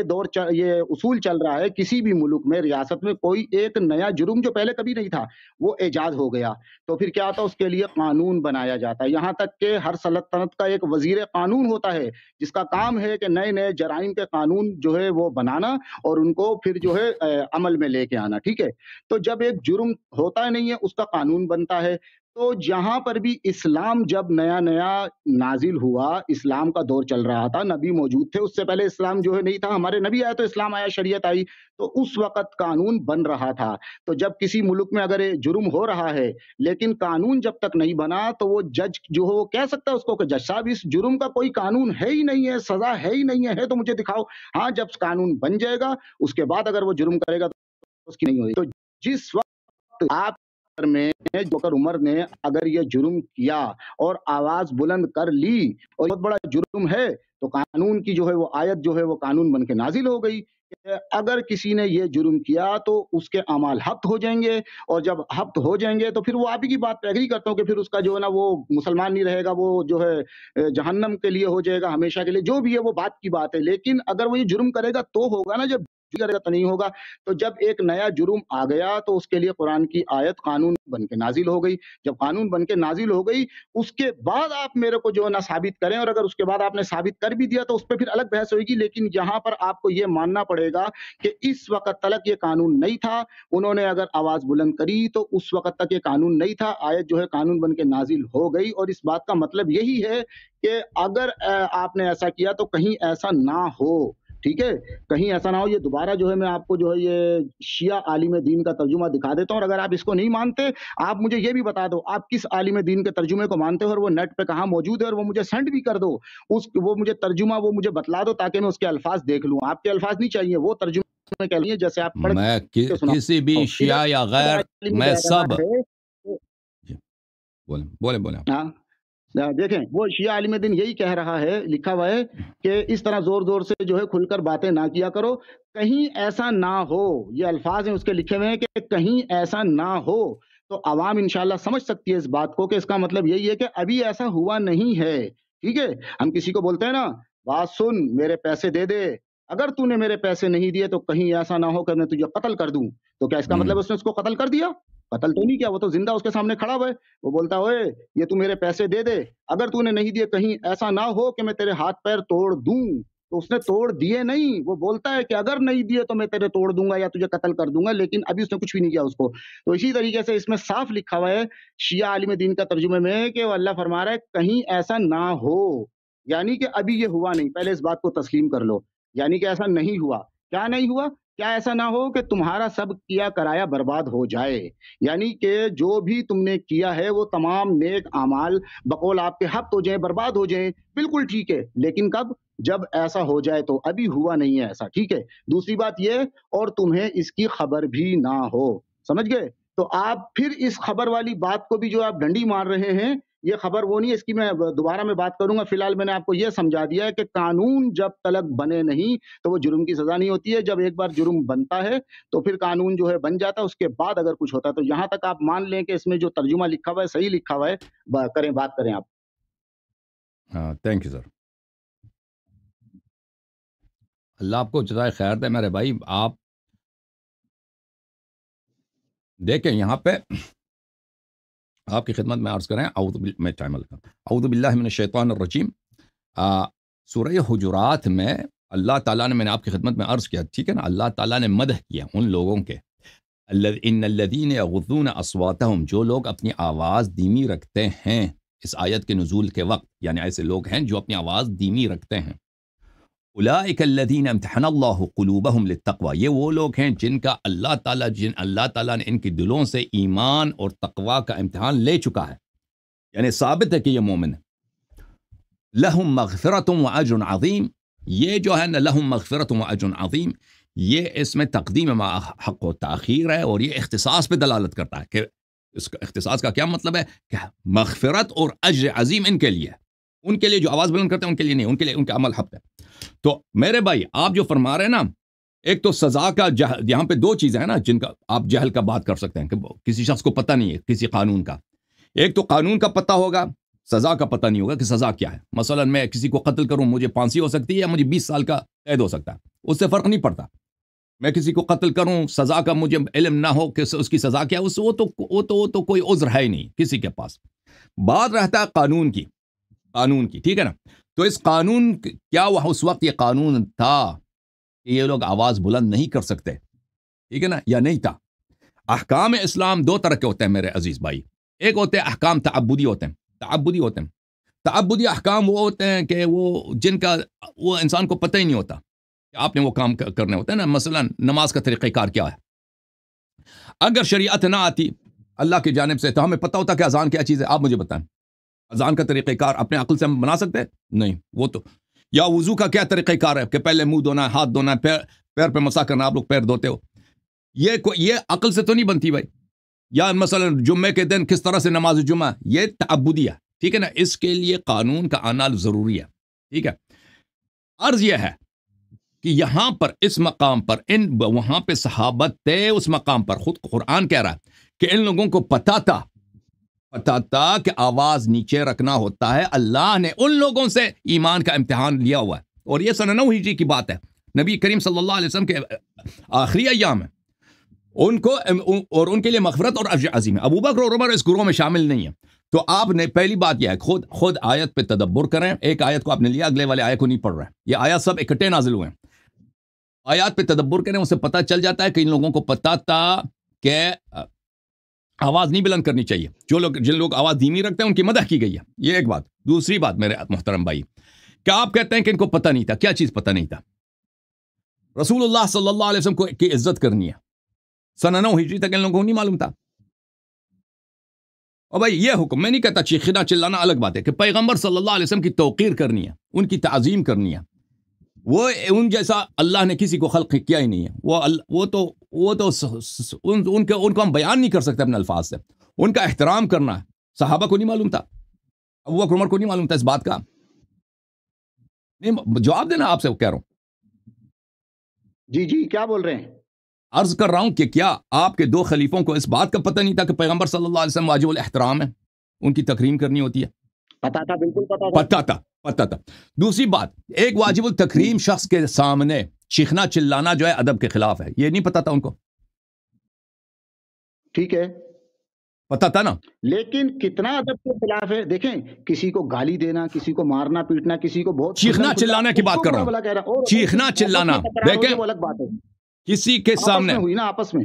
یہ اصول چل رہا ہے کسی بھی ملک میں، ریاست میں، کوئی ایک نیا جرم جو پہلے کبھی نہیں تھا وہ ایجاد ہو گیا، تو پھر کیا ہوتا ہے، اس کے لیے قانون بنایا جاتا ہے، یہاں تک کہ ہر سلطنت کا ایک وزیر قانون ہوتا ہے جس کا کام ہے کہ نئے نئے جرائم کے قانون جو ہے وہ بنانا اور ان کو پھر جو ہے عمل میں لے کے آنا، ٹھیک ہے۔ تو جب ایک جرم ہوتا نہیں ہے اس کا قانون بنتا ہے، تو جہاں پر بھی اسلام جب نیا نیا نازل ہوا، اسلام کا دور چل رہا تھا، نبی موجود تھے، اس سے پہلے اسلام جو ہے نہیں تھا، ہمارے نبی آئے تو اسلام آیا، شریعت آئی، تو اس وقت قانون بن رہا تھا۔ تو جب کسی ملک میں اگر جرم ہو رہا ہے لیکن قانون جب تک نہیں بنا، تو وہ جج جو ہو وہ کہہ سکتا ہے اس کو کہ جج صاحب اس جرم کا کوئی قانون ہے ہی نہیں ہے، سزا ہے ہی نہیں ہے تو مجھے دکھاؤ۔ ہاں، جب قانون بن جائے گا اس کے بعد اگر وہ جرم کرے گا تو اس کی نہیں ہوئی۔ تو جس وقت آپ میں جوکر عمر نے اگر یہ جرم کیا اور آواز بلند کر لی اور بہت بڑا جرم ہے، تو قانون کی جو ہے وہ آیت جو ہے وہ قانون بن کے نازل ہو گئی کہ اگر کسی نے یہ جرم کیا تو اس کے اعمال حبط ہو جائیں گے، اور جب حبط ہو جائیں گے تو پھر وہ آپ ہی کی بات پہ ایگری کرتا ہوں کہ پھر اس کا جو ہے نا وہ مسلمان نہیں رہے گا، وہ جو ہے جہنم کے لیے ہو جائے گا ہمیشہ کے لیے، جو بھی ہے وہ بات کی بات ہے، لیکن اگر وہ یہ جرم کرے گا تو ہوگا نا، جب کرے گا تو نہیں ہوگا۔ تو جب ایک نیا جرم آ گیا تو اس کے لیے قرآن کی آیت قانون بن کے نازل ہو گئی، جب قانون بن کے نازل ہو گئی اس کے بعد آپ میرے کو جو ہے نا ثابت کریں، اور اگر اس کے بعد آپ نے ثابت کر بھی دیا تو اس پہ پھر الگ بحث ہوئے گی، لیکن یہاں پر آپ کو یہ ماننا پڑے گا کہ اس وقت تک یہ قانون نہیں تھا، انہوں نے اگر آواز بلند کری تو اس وقت تک یہ قانون نہیں تھا، آیت جو ہے قانون بن کے نازل ہو گئی، اور اس بات کا مطلب یہی ہے کہ اگر آپ نے ایسا کیا تو کہیں ایسا نہ ہو، ٹھیک ہے، کہیں ایسا نہ ہو۔ یہ دوبارہ جو ہے میں آپ کو جو ہے یہ شیعہ عالم دین کا ترجمہ دکھا دیتا ہوں، اور اگر آپ اس کو نہیں مانتے آپ مجھے یہ بھی بتا دو آپ کس عالم دین کے ترجمے کو مانتے ہو، اور وہ نیٹ پہ کہاں موجود ہے، اور وہ مجھے سینڈ بھی کر دو، وہ مجھے ترجمہ وہ مجھے بتلا دو تاکہ میں اس کے الفاظ دیکھ لوں۔ آپ کے الفاز نہیں چاہیے، وہ ترجمے کے لیے جیسے آپ پڑھ میں کے سنا کسی بھی شیعہ یا غیر، میں سب بولے ہاں دیکھیں، وہ شیعہ عالم دین یہی کہہ رہا ہے، لکھا ہوا ہے کہ اس طرح زور زور سے جو ہے کھل کر باتیں نہ کیا کرو، کہیں ایسا نہ ہو، یہ الفاظ ہیں اس کے لکھے ہوئے ہیں کہ کہیں ایسا نہ ہو تو عوام انشاءاللہ سمجھ سکتی ہے اس بات کو کہ اس کا مطلب یہی ہے کہ ابھی ایسا ہوا نہیں ہے. ٹھیک ہے، ہم کسی کو بولتے ہیں نا بات سن میرے پیسے دے دے، اگر تو نے میرے پیسے نہیں دیے تو کہیں ایسا نہ ہو کہ میں تجھے قتل کر دوں. تو کیا اس کا مطلب اس نے اس کو قتل کر دیا؟ قتل تو نہیں کیا، وہ تو زندہ اس کے سامنے کھڑا ہوا ہے. وہ بولتا اوئے یہ تو میرے پیسے دے دے، اگر تو نے نہیں دیے کہیں ایسا نہ ہو کہ میں تیرے ہاتھ پیر توڑ دوں. تو اس نے توڑ دیے نہیں، وہ بولتا ہے کہ اگر نہیں دیے تو میں تیرے توڑ دوں گا یا تجھے قتل کر دوں گا، لیکن ابھی اس نے کچھ بھی نہیں کیا اس کو. تو اسی طریقے سے اس میں صاف لکھا ہوا ہے شیعہ عالم دین کا ترجمے میں کہ وہ اللہ فرما رہا ہے کہیں ایسا نہ ہو، یعنی کہ ابھی یہ ہوا نہیں، پہلے اس بات کو تسلیم کر لو. یعنی کہ ایسا نہیں ہوا. کیا نہیں ہوا؟ کیا ایسا نہ ہو کہ تمہارا سب کیا کرایا برباد ہو جائے. یعنی کہ جو بھی تم نے کیا ہے وہ تمام نیک اعمال بقول آپ کے حق ہو جائیں، برباد ہو جائیں. بالکل ٹھیک ہے، لیکن کب؟ جب ایسا ہو جائے. تو ابھی ہوا نہیں ہے ایسا. ٹھیک ہے. دوسری بات یہ، اور تمہیں اس کی خبر بھی نہ ہو. سمجھ گئے؟ تو آپ پھر اس خبر والی بات کو بھی جو آپ ڈنڈی مار رہے ہیں، یہ خبر وہ نہیں ہے. اس کی میں دوبارہ میں بات کروں گا. فی الحال میں نے آپ کو یہ سمجھا دیا ہے کہ قانون جب تلک بنے نہیں تو وہ جرم کی سزا نہیں ہوتی ہے. جب ایک بار جرم بنتا ہے تو پھر قانون جو ہے بن جاتا ہے، اس کے بعد اگر کچھ ہوتا ہے تو یہاں تک آپ مان لیں کہ اس میں جو ترجمہ لکھا ہوا ہے صحیح لکھا ہوا ہے. کریں بات کریں آپ. ہاں تھینک یو سر. اللہ آپ کو جزائے خیر دے میرے بھائی. آپ دیکھیں یہاں پہ آپ کی خدمت میں عرض کریں اعوذ باللہ من الشیطان الرجیم. سورہ حجرات میں اللہ تعالیٰ نے، میں نے آپ کی خدمت میں عرض کیا، ٹھیک ہے نا، اللہ تعالیٰ نے مدح کیا ان لوگوں کے ان الذین یغضون اصواتہم، جو لوگ اپنی آواز دھیمی رکھتے ہیں اس آیت کے نزول کے وقت. یعنی ایسے لوگ ہیں جو اپنی آواز دھیمی رکھتے ہیں. اولئک الذین امتحن اللہ قلوبہم للتقوی، یہ وہ لوگ ہیں جن کا اللہ تعالیٰ نے ان کے دلوں سے ایمان اور تقوی کا امتحان لے چکا ہے. یعنی ثابت ہے کہ یہ مومن ہے. لہم مغفرۃ و اجر عظیم، یہ جو ہے نا لہم مغفرۃ و اجر عظیم، یہ اس میں تقدیم ما حق و تاخیر ہے، اور یہ اختصاص پہ دلالت کرتا ہے. کہ اس کا اختصاص کا کیا مطلب ہے؟ کہ مغفرت اور اجر عظیم ان کے لیے، ان کے لیے جو آواز بلند کرتے ہیں ان کے لیے نہیں، ان کے لیے ان کا عمل حق ہے. تو میرے بھائی آپ جو فرما رہے ہیں نا، ایک تو سزا کا یہاں پہ دو چیزیں ہیں نا جن کا آپ جہل کا بات کر سکتے ہیں کہ کسی شخص کو پتہ نہیں ہے کسی قانون کا. ایک تو قانون کا پتہ ہوگا، سزا کا پتہ نہیں ہوگا کہ سزا کیا ہے. مثلا میں کسی کو قتل کروں، مجھے پھانسی ہو سکتی ہے یا مجھے 20 سال کا قید ہو سکتا ہے، اس سے فرق نہیں پڑتا. میں کسی کو قتل کروں، سزا کا مجھے علم نہ ہو کہ اس کی سزا کیا ہے، وہ تو کوئی عذر ہے ہی نہیں کسی کے پاس. بات رہتا ہے قانون کی، ٹھیک ہے نا. تو اس قانون کیا وہ اس وقت یہ قانون تھا کہ یہ لوگ آواز بلند نہیں کر سکتے، ٹھیک ہے نا، یا نہیں تھا؟ احکام اسلام دو طرح کے ہوتے ہیں میرے عزیز بھائی. ایک ہوتے ہیں احکام تعبدی ہوتے ہیں. تعبدی احکام وہ ہوتے ہیں کہ وہ جن کا وہ انسان کو پتہ ہی نہیں ہوتا کہ آپ نے وہ کام کرنے ہوتے ہیں نا. مثلا نماز کا طریقہ کار کیا ہے؟ اگر شریعت نہ آتی اللہ کی جانب سے تو ہمیں پتہ ہوتا کہ اذان کیا چیز ہے. آپ مجھے بتائیں اذان کا طریقہ کار اپنے عقل سے ہم بنا سکتے ہیں؟ نہیں. وہ تو یا وضو کا کیا طریقہ کار ہے کہ پہلے منہ دھونا ہے، ہاتھ دھونا ہے، پیر پہ مسا کرنا. آپ لوگ پیر دھوتے ہو، یہ عقل سے تو نہیں بنتی بھائی. یا مثلا جمعے کے دن کس طرح سے نماز جمعہ، یہ تعبدی ہے، ٹھیک ہے نا. اس کے لیے قانون کا آنا ضروری ہے، ٹھیک ہے. عرض یہ ہے کہ یہاں پر اس مقام پر وہاں پہ صحابت تھے، اس مقام پر خود قرآن کہہ رہا ہے کہ ان لوگوں کو پتہ تھا کہ آواز نیچے رکھنا ہوتا ہے. اللہ نے ان لوگوں سے ایمان کا امتحان لیا ہوا ہے، اور یہ سن 9 ہجری کی بات ہے. نبی کریم صلی اللہ علیہ وسلم کے آخری ایام ہیں، ان کو اور ان کے لیے مغفرت اور اجر عظیم ہے. ابو بکر اور عمر اس گروہ میں شامل نہیں ہیں. تو آپ نے پہلی بات یہ ہے خود آیت پہ تدبر کریں. ایک آیت کو آپ نے لیا، اگلے والے آیت کو نہیں پڑھ رہے ہیں. یہ آیات سب اکٹھے نازل ہوئے ہیں. آیات پہ تدبر کریں، اسے پتہ چل جاتا ہے کہ ان لوگوں کو پتہ تھا کہ آواز نہیں بلند کرنی چاہیے. جن لوگ آواز دھیمی رکھتے ہیں ان کی مدح کی گئی ہے. یہ ایک بات. دوسری بات میرے محترم بھائی، کیا آپ کہتے ہیں کہ ان کو پتہ نہیں تھا؟ کیا چیز پتہ نہیں تھا؟ رسول اللہ صلی اللہ علیہ وسلم کی عزت کرنی ہے. سن 9 ہجری تک ان لوگوں کو نہیں معلوم تھا. اور بھائی یہ حکم، میں نہیں کہتا چیخنا چلانا الگ بات ہے، کہ پیغمبر صلی اللہ علیہ وسلم کی توقیر کرنی ہے، ان کی تعظیم کرنی ہے. وہ ان جیسا اللہ نے کسی کو خلق کیا ہی نہیں ہے. وہ تو ان کو ہم بیان نہیں کر سکتے اپنے الفاظ سے. ان کا احترام کرنا ہے. صحابہ کو نہیں معلوم تھا، ابو بکر عمر کو نہیں معلوم تھا اس بات کا؟ نہیں، جواب دینا، آپ سے کہہ رہا ہوں. جی کیا بول رہے ہیں؟ عرض کر رہا ہوں کہ کیا آپ کے دو خلیفوں کو اس بات کا پتہ نہیں تھا کہ پیغمبر صلی اللہ علیہ وسلم واجب الاحترام ہے، ان کی تکریم کرنی ہوتی ہے؟ پتا تھا، بالکل پتا تھا. پتا تھا. دوسری بات، ایک واجب التکریم شخص کے سامنے چیخنا چلانا جو ہے ادب کے خلاف ہے، یہ نہیں پتا تھا ان کو؟ ٹھیک ہے، پتا تھا نا. لیکن کتنا ادب کے خلاف ہے. دیکھیں، کسی کو گالی دینا، کسی کو مارنا پیٹنا، کسی کو بہت چیخنا چلانے کی بات کر رہا ہوں. چیخنا چلانا دیکھیں، وہ الگ بات ہے. کسی کے سامنے ہوئی نا آپس میں،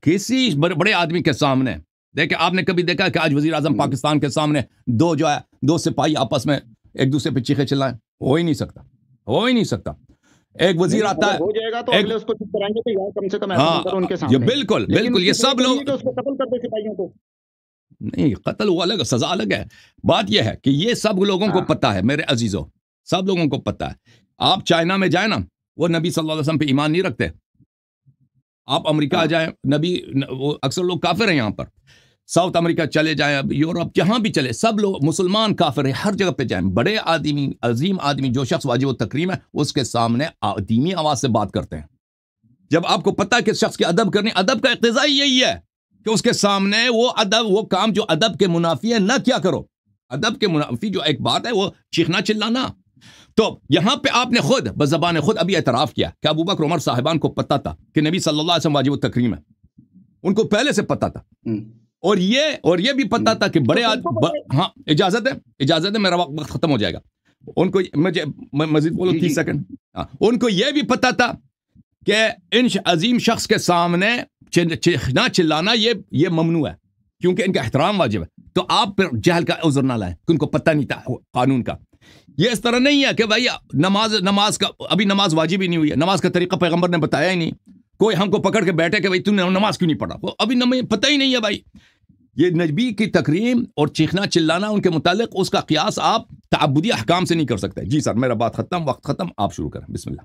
کسی بڑے آدمی کے سامنے. دیکھیں، آپ نے کبھی دیکھا کہ آج وزیر اعظم پاکستان کے سامنے دو سپاہی آپس میں ایک دوسرے پہ چیخے چلائیں؟ ہو ہی نہیں سکتا. ایک وزیر آتا ہے، ہو جائے گا تو اگلے اس کو چپ کرائیں گے تو یار کم سے کم ایسا کرو ان کے یہ سامنے. بالکل یہ سب لوگ اس کو قتل کر دے سپاہیوں کو. نہیں، قتل وہ الگ، سزا الگ ہے. بات یہ ہے کہ یہ سب لوگوں کو پتا ہے میرے عزیزوں، سب لوگوں کو پتا ہے. آپ چائنا میں جائیں نا، وہ نبی صلی اللہ علیہ وسلم پہ ایمان نہیں رکھتے. آپ امریکہ جائیں، نبی، وہ اکثر لوگ کافر ہیں. یہاں پر ساؤتھ امریکہ چلے جائیں، اب یورپ جہاں بھی چلے، سب لوگ مسلمان کافر ہیں. ہر جگہ پہ جائیں، بڑے آدمی، عظیم آدمی، جو شخص واجب التکریم ہے، اس کے سامنے دھیمی آواز سے بات کرتے ہیں. جب آپ کو پتا ہے کہ شخص کی ادب کرنی، ادب کا اقتضا یہی ہے کہ اس کے سامنے وہ کام جو ادب کے منافی ہے نہ کیا کرو. ادب کے منافی جو ایک بات ہے وہ چیخنا چلانا. تو یہاں پہ آپ نے خود بزبان خود ابھی اعتراف کیا کہ ابو بکر عمر صاحبان کو پتا تھا کہ نبی صلی اللہ علیہ وسلم واجب التکریم ہے. ان کو پہلے سے پتا تھا. اور یہ بھی پتا تھا کہ بڑے ہاں، اجازت ہے، میرا وقت ختم ہو جائے گا. ان کو مزید بولو 30 سیکنڈ. ان کو یہ بھی پتا تھا کہ ان عظیم شخص کے سامنے چیخنا چلانا یہ ممنوع ہے، کیونکہ ان کا احترام واجب ہے. تو آپ پھر جہل کا عذر نہ لائیں کہ ان کو پتہ نہیں تھا قانون کا. یہ اس طرح نہیں ہے کہ بھائی نماز کا ابھی نماز واجب ہی نہیں ہوئی ہے، نماز کا طریقہ پیغمبر نے بتایا ہی نہیں. کوئی ہم کو پکڑ کے بیٹھے کہ بھائی تم نے نماز کیوں نہیں پڑھا، وہ ابھی پتہ ہی نہیں ہے. بھائی یہ نبی کی تکریم اور چیخنا چلانا ان کے متعلق، اس کا قیاس آپ تعبدی احکام سے نہیں کر سکتے. جی سر، میرا بات ختم، وقت ختم، آپ شروع کریں. بسم اللہ.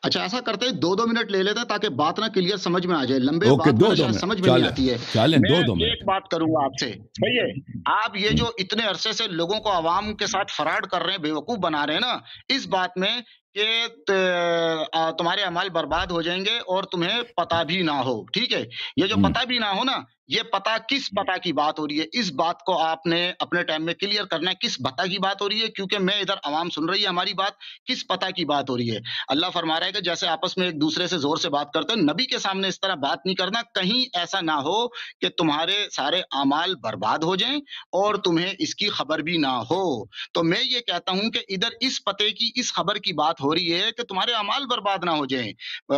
اچھا، ایسا کرتے ہیں 2 منٹ لے لیتے تاکہ بات نہ کلیئر سمجھ میں آ جائے. لمبے بات سمجھ میں نہیں آتی ہے. میں ایک بات کروں گا آپ سے، صحیح ہے؟ آپ یہ جو اتنے عرصے سے لوگوں کو عوام کے ساتھ فراڈ کر رہے ہیں، بیوقوف بنا رہے ہیں نا، اس بات میں کہ تمہارے اعمال برباد ہو جائیں گے اور تمہیں پتہ بھی نہ ہو. ٹھیک ہے، یہ جو پتہ بھی نہ ہو نا، یہ پتہ کس پتہ کی بات ہو رہی ہے، اس بات کو آپ نے اپنے ٹائم میں کلیئر کرنا ہے. کس پتہ کی بات ہو رہی ہے؟ کیونکہ میں ادھر عوام سن رہی ہے ہماری بات، کس پتہ کی بات ہو رہی ہے. اللہ فرما رہا ہے کہ جیسے آپس میں ایک دوسرے سے زور سے بات کرتے ہیں، نبی کے سامنے اس طرح بات نہیں کرنا. کہیں ایسا نہ ہو کہ تمہارے سارے اعمال برباد ہو جائیں اور تمہیں اس کی خبر بھی نہ ہو. تو میں یہ کہتا ہوں کہ ادھر اس پتے کی، اس خبر کی بات ہو رہی ہے کہ تمہارے اعمال برباد نہ ہو جائیں.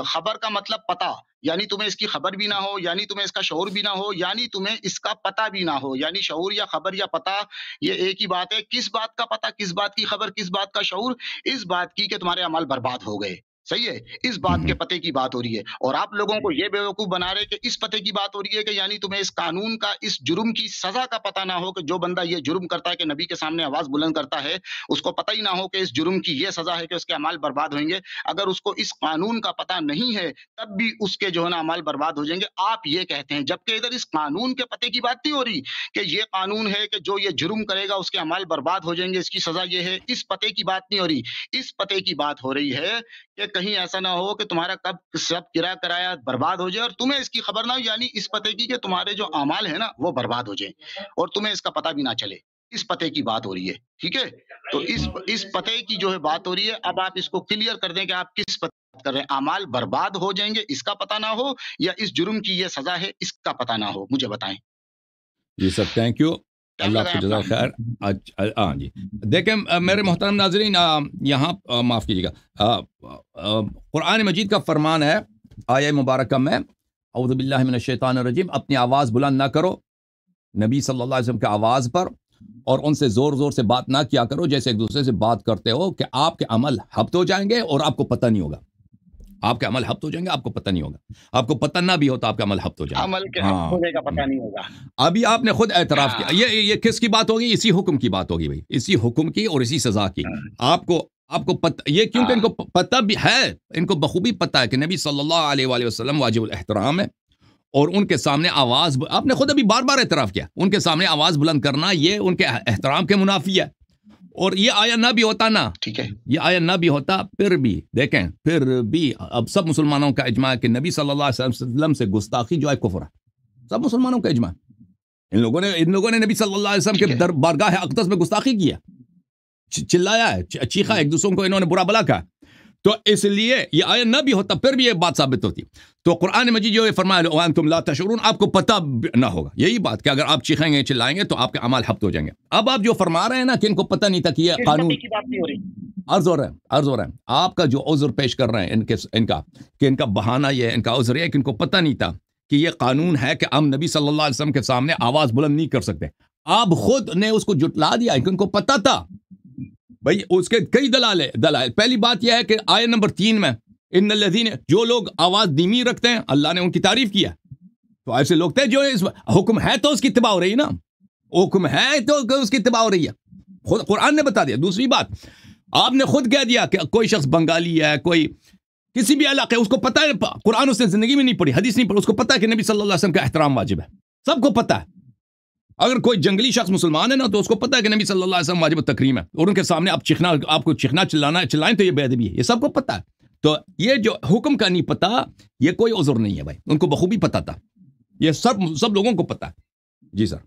خبر کا مطلب پتہ، یعنی تمہیں اس کی خبر بھی نہ ہو، یعنی تمہیں اس کا شعور بھی نہ ہو، یعنی تمہیں اس کا پتہ بھی نہ ہو. یعنی شعور یا خبر یا پتہ یہ ایک ہی بات ہے. کس بات کا پتہ، کس بات کی خبر، کس بات کا شعور؟ اس بات کی کہ تمہارے اعمال برباد ہو گئے. صحیح ہے، اس بات کے پتے کی بات ہو رہی ہے. اور آپ لوگوں کو یہ بیوقوف بنا رہے کہ اس پتے کی بات ہو رہی ہے کہ یعنی تمہیں اس قانون کا، اس جرم کی سزا کا پتہ نہ ہو کہ جو بندہ یہ جرم کرتا ہے کہ نبی کے سامنے آواز بلند کرتا ہے، اس کو پتہ ہی نہ ہو کہ اس جرم کی یہ سزا ہے کہ اس کے اعمال برباد ہوئیں گے. اگر اس کو اس قانون کا پتہ نہیں ہے تب بھی اس کے جو ہے نا اعمال برباد ہو جائیں گے. آپ یہ کہتے ہیں، جبکہ ادھر اس قانون کے پتے کی بات نہیں ہو رہی کہ یہ قانون ہے کہ جو یہ جرم کرے گا اس کے اعمال برباد ہو جائیں گے، اس کی سزا یہ ہے. اس پتے کی بات نہیں ہو رہی. اس پتے کی بات ہو رہی ہے کہ کہیں ایسا نہ ہو کہ تمہارا کب سب کرایہ برباد ہو جائے اور تمہیں اس کی خبر نہ ہو. یعنی اس پتے کی کہ تمہارے جو اعمال ہیں نا وہ برباد ہو جائیں اور تمہیں اس کا پتہ بھی نہ چلے. اس پتے کی بات ہو رہی ہے. ٹھیک ہے، تو اس پتے کی جو ہے بات ہو رہی ہے. اب آپ اس کو کلیئر کر دیں کہ آپ کس پتے بات کر رہے ہیں. اعمال برباد ہو جائیں گے اس کا پتہ نہ ہو، یا اس جرم کی یہ سزا ہے اس کا پتہ نہ ہو؟ مجھے بتائیں. جی سر، تھینک یو، اللہ آپ کو جزائے خیر. ہاں جی، دیکھیں میرے محترم ناظرین، یہاں معاف کیجیے گا، قرآن مجید کا فرمان ہے آیہ مبارکہ میں، اعوذ باللہ من الشیطان الرجیم، اپنی آواز بلند نہ کرو نبی صلی اللہ علیہ وسلم کی آواز پر، اور ان سے زور زور سے بات نہ کیا کرو جیسے ایک دوسرے سے بات کرتے ہو کہ آپ کے عمل ہبط ہو جائیں گے اور آپ کو پتہ نہیں ہوگا. آپ کے عمل ہبط ہو جائیں گے، آپ کو پتہ نہیں ہوگا. آپ کو پتہ نہ بھی ہوتا آپ کا عمل ہبط ہو جائے گا، عمل کے ہبط ہونے کا پتہ نہیں ہوگا. ابھی آپ نے خود اعتراف کیا. یہ کس کی بات ہوگی؟ اسی حکم کی بات ہوگی بھائی، اسی حکم کی اور اسی سزا کی. آپ کو پتہ، یہ کیونکہ ان کو پتہ بھی ہے، ان کو بخوبی پتہ ہے کہ نبی صلی اللہ علیہ وآلہ وسلم واجب الاحترام ہے، اور ان کے سامنے آواز، آپ نے خود ابھی بار بار اعتراف کیا، ان کے سامنے آواز بلند کرنا یہ ان کے احترام کے منافی ہے. اور یہ آیا نہ بھی ہوتا نا، ٹھیک ہے، یہ آیا نہ بھی ہوتا، پھر بھی دیکھیں، پھر بھی اب سب مسلمانوں کا اجماع ہے کہ نبی صلی اللہ علیہ وسلم سے گستاخی جو ہے کفر ہے، سب مسلمانوں کا اجماع ہے۔ ان لوگوں نے نبی صلی اللہ علیہ وسلم کے بارگاہ اقدس میں گستاخی کیا، چلایا ہے، چیخا، ایک دوسروں کو انہوں نے برا بلا کہا، تو اس لیے یہ آیا نہ بھی ہوتا پھر بھی یہ بات ثابت ہوتی۔ تو قرآن مجید جو فرمایا وَأَنْتُمْ لَا تَشْعُرُونَ، آپ کو پتہ نہ ہوگا، یہی بات کہ اگر آپ چیخیں گے چلائیں گے تو آپ کے اعمال حبط ہو جائیں گے۔ اب آپ جو فرما رہے ہیں نا کہ ان کو پتہ نہیں تھا کہ یہ قانون کی بات نہیں ہو رہی، عرض ہو رہا ہے آپ کا جو عذر پیش کر رہے ہیں ان کا بہانہ یہ ہے، ان کا عذر یہ ہے کہ ان کو پتہ نہیں تھا کہ یہ قانون ہے کہ ہم نبی صلی اللہ علیہ وسلم کے سامنے آواز بلند نہیں کر سکتے۔ آپ خود نے اس کو جٹلا دیا کہ ان کو پتہ تھا۔ بھئی اس کے کئی دلائل، پہلی بات یہ ہے کہ آیت نمبر 3 میں ان الذین، جو لوگ آواز دھیمی رکھتے ہیں اللہ نے ان کی تعریف کیا، تو ایسے لوگ تھے جو حکم ہے تو اس کی اتباع ہو رہی نا، حکم ہے تو اس کی اتباع ہو رہی ہے، خود قرآن نے بتا دیا۔ دوسری بات، آپ نے خود کہہ دیا کہ کوئی شخص بنگالی ہے، کوئی کسی بھی علاقے، اس کو پتہ ہے، قرآن اس نے زندگی میں نہیں پڑھی، حدیث نہیں پڑھی، اس کو پتہ ہے کہ نبی صلی اللہ علیہ وسلم کا احترام واجب ہے، سب کو پتہ ہے۔ اگر کوئی جنگلی شخص مسلمان ہے نا تو اس کو پتہ ہے کہ نبی صلی اللہ علیہ وسلم واجب التکریم ہے، اور ان کے سامنے آپ کو چیخنا چلائیں تو یہ بے ادبی ہے، یہ سب کو پتہ ہے۔ تو یہ جو حکم کا نہیں پتہ، یہ کوئی عذر نہیں ہے بھائی، ان کو بخوبی پتہ تھا، یہ سب لوگوں کو پتہ ہے۔ جی سر۔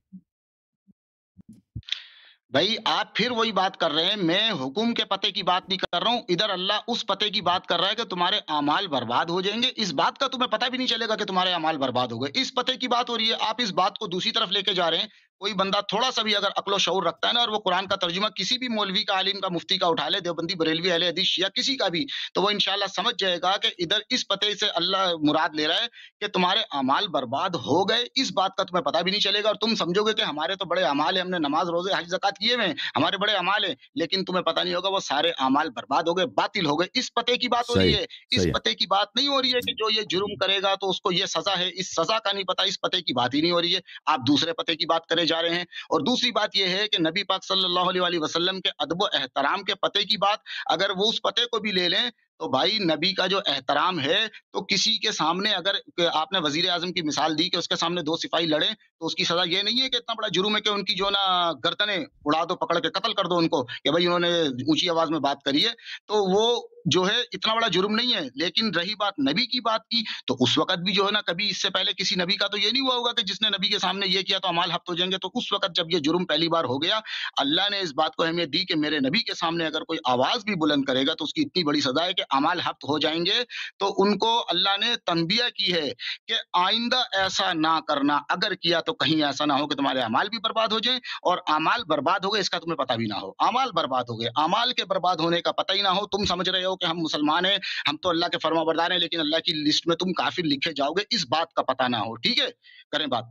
بھائی آپ پھر وہی بات کر رہے ہیں، میں حکم کے پتے کی بات نہیں کر رہا ہوں، ادھر اللہ اس پتے کی بات کر رہا ہے کہ تمہارے اعمال برباد ہو جائیں گے، اس بات کا تمہیں پتہ بھی نہیں چلے گا کہ تمہارے اعمال برباد ہو گئے، اس پتے کی بات ہو رہی ہے، آپ اس بات کو دوسری طرف لے کے جا رہے ہیں۔ کوئی بندہ تھوڑا سا بھی اگر عقل و شعور رکھتا ہے نا، اور وہ قرآن کا ترجمہ کسی بھی مولوی کا، عالم کا، مفتی کا اٹھا لے، دیوبندی، بریلوی، اہل حدیث، شیعہ، کسی کا بھی، تو وہ انشاءاللہ سمجھ جائے گا کہ ادھر اس پتے سے اللہ مراد لے رہا ہے کہ تمہارے اعمال برباد ہو گئے، اس بات کا تمہیں پتہ بھی نہیں چلے گا، اور تم سمجھو گے کہ ہمارے تو بڑے اعمال ہیں، ہم نے نماز، روزے، حج، زکات کیے ہوئے ہیں، ہمارے بڑے اعمال ہیں، لیکن تمہیں پتہ نہیں ہوگا وہ سارے اعمال برباد ہو گئے، باطل ہو گئے۔ اس پتے کی بات ہو رہی ہے، اس پتے کی بات نہیں ہو رہی ہے کہ جو یہ جرم کرے گا تو اس کو یہ سزا ہے، اس سزا کا نہیں پتہ، اس پتے کی بات ہی نہیں ہو رہی ہے، آپ دوسرے پتے کی بات کرے جا رہے ہیں۔ اور دوسری بات یہ ہے کہ نبی پاک صلی اللہ علیہ وسلم کے ادب و احترام کے پتے کی بات، اگر وہ اس پتے کو بھی لے لیں تو بھائی نبی کا جو احترام ہے، تو کسی کے سامنے اگر آپ نے وزیر اعظم کی مثال دی کہ اس کے سامنے 2 سپاہی لڑیں تو اس کی سزا یہ نہیں ہے کہ اتنا بڑا جرم ہے کہ ان کی جو نا گردنیں اڑا دو، پکڑ کے قتل کر دو ان کو، کہ بھائی انہوں نے اونچی آواز میں بات کری ہے، تو وہ جو ہے اتنا بڑا جرم نہیں ہے۔ لیکن رہی بات نبی کی بات کی، تو اس وقت بھی جو ہے نا کبھی اس سے پہلے کسی نبی کا تو یہ نہیں ہوا ہوگا کہ جس نے نبی کے سامنے یہ کیا تو اعمال حبط ہو جائیں گے، تو اس وقت جب یہ جرم پہلی بار ہو گیا، اللہ نے اس بات کو اہمیت دی کہ میرے نبی کے سامنے اگر کوئی آواز بھی بلند کرے گا تو اس کی اتنی بڑی سزا ہے کہ اعمال حبط ہو جائیں گے۔ تو ان کو اللہ نے تنبیہ کی ہے کہ آئندہ ایسا نہ کرنا، اگر کیا تو کہیں ایسا نہ ہو کہ تمہارے اعمال بھی برباد ہو جائیں، اور اعمال برباد ہو گئے اس کا تمہیں پتہ بھی نہ ہو، اعمال برباد ہو گئے، اعمال کے برباد ہونے کا پتہ ہی نہ ہو، تم سمجھ رہے ہو کہ ہم مسلمان ہیں، ہم تو اللہ کے فرما بردار ہیں، لیکن اللہ کی لسٹ میں تم کافر لکھے جاؤ گے، اس بات کا پتہ نہ ہو۔ ٹھیک ہے، کریں بات۔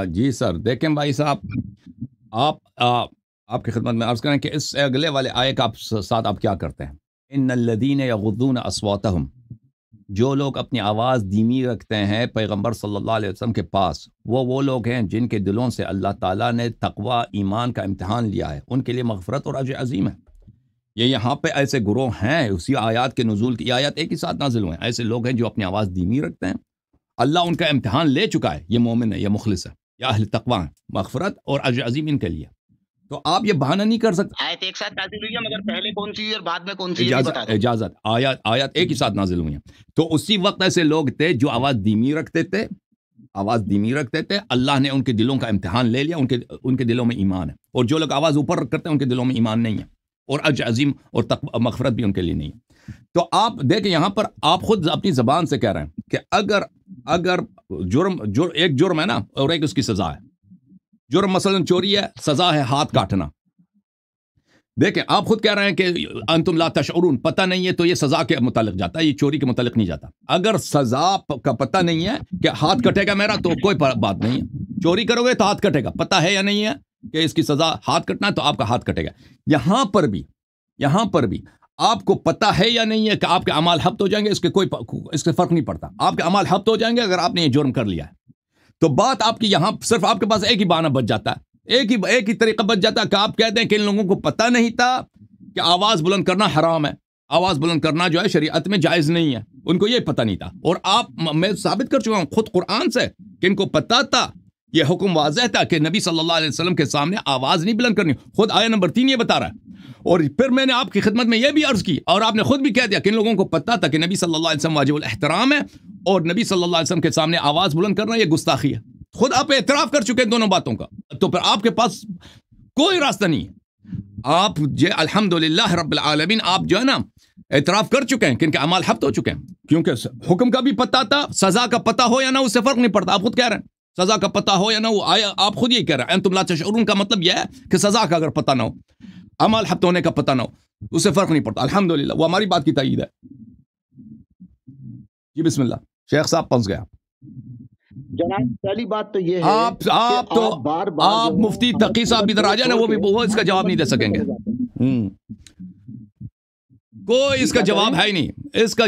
جی سر، دیکھیں بھائی صاحب، آپ کی خدمت میں عرض کریں کہ اس اگلے والے آیے کا ساتھ آپ کیا کرتے ہیں؟ ان الذین یغضون اصواتہم، جو لوگ اپنی آواز دھیمی رکھتے ہیں پیغمبر صلی اللہ علیہ وسلم کے پاس، وہ لوگ ہیں جن کے دلوں سے اللہ تعالیٰ نے تقوی، ایمان کا امتحان لیا ہے، ان کے لیے مغفرت اور اجر عظیم ہے۔ یہ یہاں پہ ایسے گروہ ہیں، اسی آیات کے نزول کی آیات ایک ہی ساتھ نازل ہوئے ہیں، ایسے لوگ ہیں جو اپنی آواز دھیمی رکھتے ہیں، اللہ ان کا امتحان لے چکا ہے، یہ مومن ہے، یہ مخلص ہے، یہ اہل تقوی ہے، مغفرت اور اجر عظیم ان کے لیے۔ تو آپ یہ بہانہ نہیں کر سکتے۔ آیت ایک ساتھ نازل ہوئی ہے، مگر پہلے کون سی اور بعد میں کون سی یہ بتا دو۔ اجازت، آیات ایک ہی ساتھ نازل ہوئی ہیں، تو اسی وقت ایسے لوگ تھے جو آواز دھیمی رکھتے تھے، اللہ نے ان کے دلوں کا امتحان لے لیا، ان کے دلوں میں ایمان ہے، اور جو لوگ آواز اوپر کرتے ہیں ان کے دلوں میں ایمان نہیں ہے، اور اجر عظیم اور مغفرت بھی ان کے لیے نہیں ہے۔ تو آپ دیکھیں یہاں پر آپ خود اپنی زبان سے کہہ رہے ہیں کہ اگر ایک جرم ہے نا اور ایک اس کی سزا ہے، جرم مثلا چوری ہے، سزا ہے ہاتھ کاٹنا، دیکھیں آپ خود کہہ رہے ہیں کہ انتم لا تشعرون، پتہ نہیں ہے تو یہ سزا کے متعلق جاتا ہے، یہ چوری کے متعلق نہیں جاتا۔ اگر سزا کا پتہ نہیں ہے کہ ہاتھ کٹے گا میرا تو کوئی بات نہیں ہے، چوری کرو گے تو ہاتھ کٹے گا، پتہ ہے یا نہیں ہے کہ اس کی سزا ہاتھ کٹنا ہے تو آپ کا ہاتھ کٹے گا۔ یہاں پر بھی آپ کو پتہ ہے یا نہیں ہے کہ آپ کے اعمال حبط ہو جائیں گے، اس سے فرق نہیں پڑتا، آپ کے اعمال حبط ہو جائیں گے اگر آپ نے یہ جرم کر لیا ہے۔ تو بات آپ کی یہاں صرف آپ کے پاس ایک ہی بہانہ بچ جاتا ہے، ایک ہی طریقہ بچ جاتا ہے کہ آپ کہتے ہیں کہ ان لوگوں کو پتہ نہیں تھا کہ آواز بلند کرنا حرام ہے، آواز بلند کرنا جو ہے شریعت میں جائز نہیں ہے، ان کو یہ پتہ نہیں تھا، اور میں ثابت کر چکا ہوں خود قرآن سے کہ ان کو پتہ تھا یہ حکم واضح تھا کہ نبی صلی اللہ علیہ وسلم کے سامنے آواز نہیں بلند کرنی. خود آیت نمبر 3 یہ بتا رہا ہے. اور پھر میں نے آپ کی خدمت میں یہ بھی عرض کی اور آپ نے خود بھی کہہ دیا کہ ان لوگوں کو پتہ تھا کہ نبی صلی اللہ علیہ وسلم واجب الاحترام ہے اور نبی صلی اللہ علیہ وسلم کے سامنے آواز بلند کرنا یہ گستاخی ہے. خود آپ اعتراف کر چکے ہیں دونوں باتوں کا. تو پھر آپ کے پاس کوئی راستہ نہیں ہے. آپ الحمدللہ رب العالمین آپ جو ہے نا اعتراف کر چکے ہیں کہ ان کے اعمال حبط ہو چکے ہیں. کیونکہ حکم کا بھی پتہ تھا, سزا کا پتہ ہو یا نہ اس سے فرق نہیں پڑتا. آپ خود کہہ رہے ہیں سزا کا پتہ ہو یا نہ ہو, آیا آپ خود یہی کہہ رہے ہیں انتم لا تشعرون کا مطلب یہ ہے کہ سزا کا اگر پتہ نہ ہو, اعمال حبط ہونے کا پتہ نہ ہو, اس سے فرق نہیں پڑتا. الحمدللہ وہ ہماری بات کی تائید ہے. جی بسم اللہ شیخ صاحب پنس گیا. جناب پہلی بات تو یہ ہے آپ مفتی تقی صاحب ادھر آ جائیں نا, وہ اس کا جواب نہیں دے سکیں گے. کوئی اس کا جواب ہے ہی نہیں. اس کا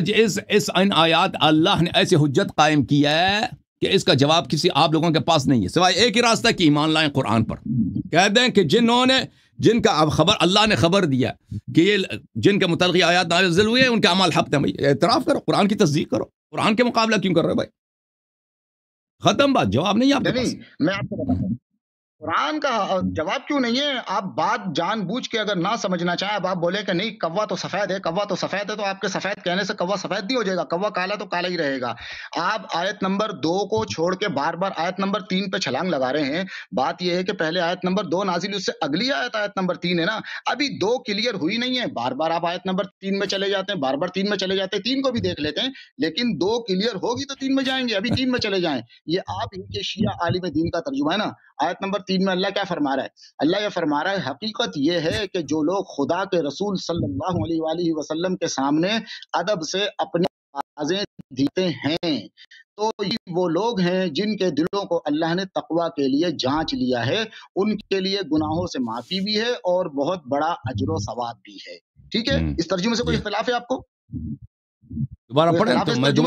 اس ان آیات اللہ نے ایسے حجت قائم کیا ہے کہ اس کا جواب کسی آپ لوگوں کے پاس نہیں ہے سوائے ایک ہی راستہ کہ ایمان لائیں قرآن پر. کہہ دیں کہ جن کا اب خبر اللہ نے خبر دیا کہ یہ جن کے متعلق آیات نازل ہوئے ان کے اعمال حبط ہیں. بھائی اعتراف کرو, قرآن کی تصدیق کرو. قرآن کے مقابلہ کیوں کر رہے بھائی؟ ختم بات, جواب نہیں آپ کے پاس. میں آپ کو بتاتا ہوں قرآن کا جواب کیوں نہیں ہے. آپ بات جان بوجھ کے اگر نہ سمجھنا چاہیں, اب آپ بولے کہ نہیں کوا تو سفید ہے, کوا تو سفید ہے, تو آپ کے سفید کہنے سے کوا سفید نہیں ہو جائے گا, کوا کالا تو کالا ہی رہے گا. آپ آیت نمبر 2 کو چھوڑ کے بار بار آیت نمبر 3 پہ چھلانگ لگا رہے ہیں. بات یہ ہے کہ پہلے آیت نمبر 2 نازل, اس سے اگلی آیت نمبر 3 ہے نا, ابھی 2 کلیئر ہوئی نہیں ہے. بار بار آپ آیت نمبر 3 میں چلے جاتے ہیں, بار بار 3 میں چلے جاتے ہیں. 3 کو بھی دیکھ لیتے ہیں, لیکن 2 کلیئر ہوگی تو 3 میں جائیں گے, ابھی 3 میں چلے جائیں. یہ آپ ان کے شیعہ عالم دین کا ترجمہ ہے نا. آیت نمبر 3 میں اللہ کیا فرما رہا ہے؟ اللہ یہ فرما رہا ہے حقیقت یہ ہے کہ جو لوگ خدا کے رسول صلی اللہ علیہ وآلہ وسلم کے سامنے ادب سے اپنی آوازیں دیتے ہیں, تو یہ وہ لوگ ہیں جن کے دلوں کو اللہ نے تقوی کے لیے جانچ لیا ہے. ان کے لیے گناہوں سے معافی بھی ہے اور بہت بڑا اجر و ثواب بھی ہے. ٹھیک ہے, اس ترجمے سے کوئی اختلاف ہے آپ کو؟ دوبارہ پڑھیں تو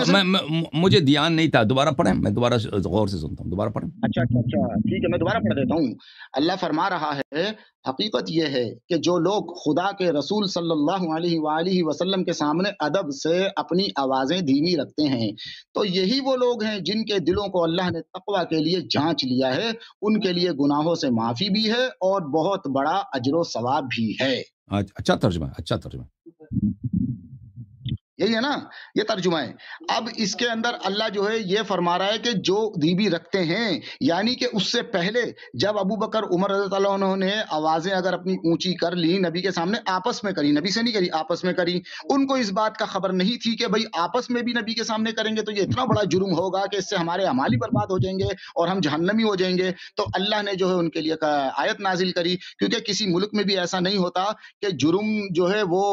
مجھے دھیان نہیں تھا. دوبارہ پڑھیں, میں دوبارہ غور سے سنتا ہوں. دوبارہ پڑھیں. اچھا ٹھیک ہے, میں دوبارہ پڑھ دیتا ہوں. اللہ فرما رہا ہے حقیقت یہ ہے کہ جو لوگ خدا کے رسول صلی اللہ علیہ وآلہ وسلم کے سامنے ادب سے اپنی آوازیں دھیمی رکھتے ہیں, تو یہی وہ لوگ ہیں جن کے دلوں کو اللہ نے تقوی کے لیے جانچ لیا ہے. ان کے لیے گناہوں سے معافی بھی ہے اور بہت بڑا اجر و ثواب بھی ہے. اچھا ترجمہ, اچھا ترجمہ. یہی ہے نا, یہ ترجمہ ہے. اب اس کے اندر اللہ جو ہے یہ فرما رہا ہے کہ جو دھیمی رکھتے ہیں, یعنی کہ اس سے پہلے جب ابو بکر عمر رضی اللہ عنہ نے آوازیں اگر اپنی اونچی کر لی نبی کے سامنے, آپس میں کری, نبی سے نہیں کری, آپس میں کری. ان کو اس بات کا خبر نہیں تھی کہ بھائی آپس میں بھی نبی کے سامنے کریں گے تو یہ اتنا بڑا جرم ہوگا کہ اس سے ہمارے اعمال ہی برباد ہو جائیں گے اور ہم جہنمی ہو جائیں گے. تو اللہ نے جو ہے ان کے لیے آیت نازل کری, کیونکہ کسی ملک میں بھی ایسا نہیں ہوتا کہ جرم جو ہے وہ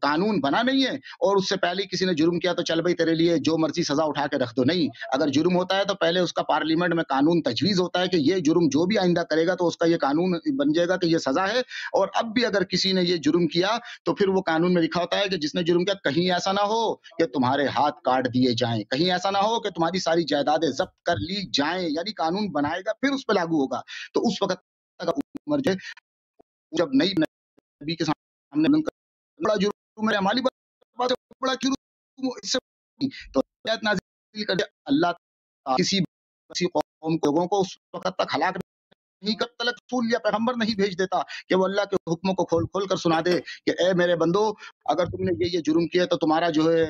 قانون بنا نہیں ہے اور اس سے پہلے کسی نے جرم کیا تو چل بھائی تیرے لیے جو مرضی سزا اٹھا کے رکھ دو. نہیں, اگر جرم ہوتا ہے تو پہلے اس کا پارلیمنٹ میں قانون تجویز ہوتا ہے کہ یہ جرم جو بھی آئندہ کرے گا تو اس کا یہ قانون بن جائے گا کہ یہ سزا ہے. اور اب بھی اگر کسی نے یہ جرم کیا تو پھر وہ قانون میں لکھا ہوتا ہے کہ جس نے جرم کیا کہیں ایسا نہ ہو کہ تمہارے ہاتھ کاٹ دیے جائیں, کہیں ایسا نہ ہو کہ تمہاری ساری جائیدادیں ضبط کر لی جائیں. یعنی قانون بنائے گا پھر اس پہ لاگو ہوگا. تو اس وقت عمر جب نئی نبی کے سامنے بڑا جرم ہے, مالی بڑا جرم, تو اللہ کسی قوم لوگوں کو اس وقت تک ہلاک نہیں کرتا, رسول یا پیغمبر نہیں بھیج دیتا کہ وہ اللہ کے حکموں کو کھول کھول کر سنا دے کہ اے میرے بندو اگر تم نے یہ جرم کیا تو تمہارا جو ہے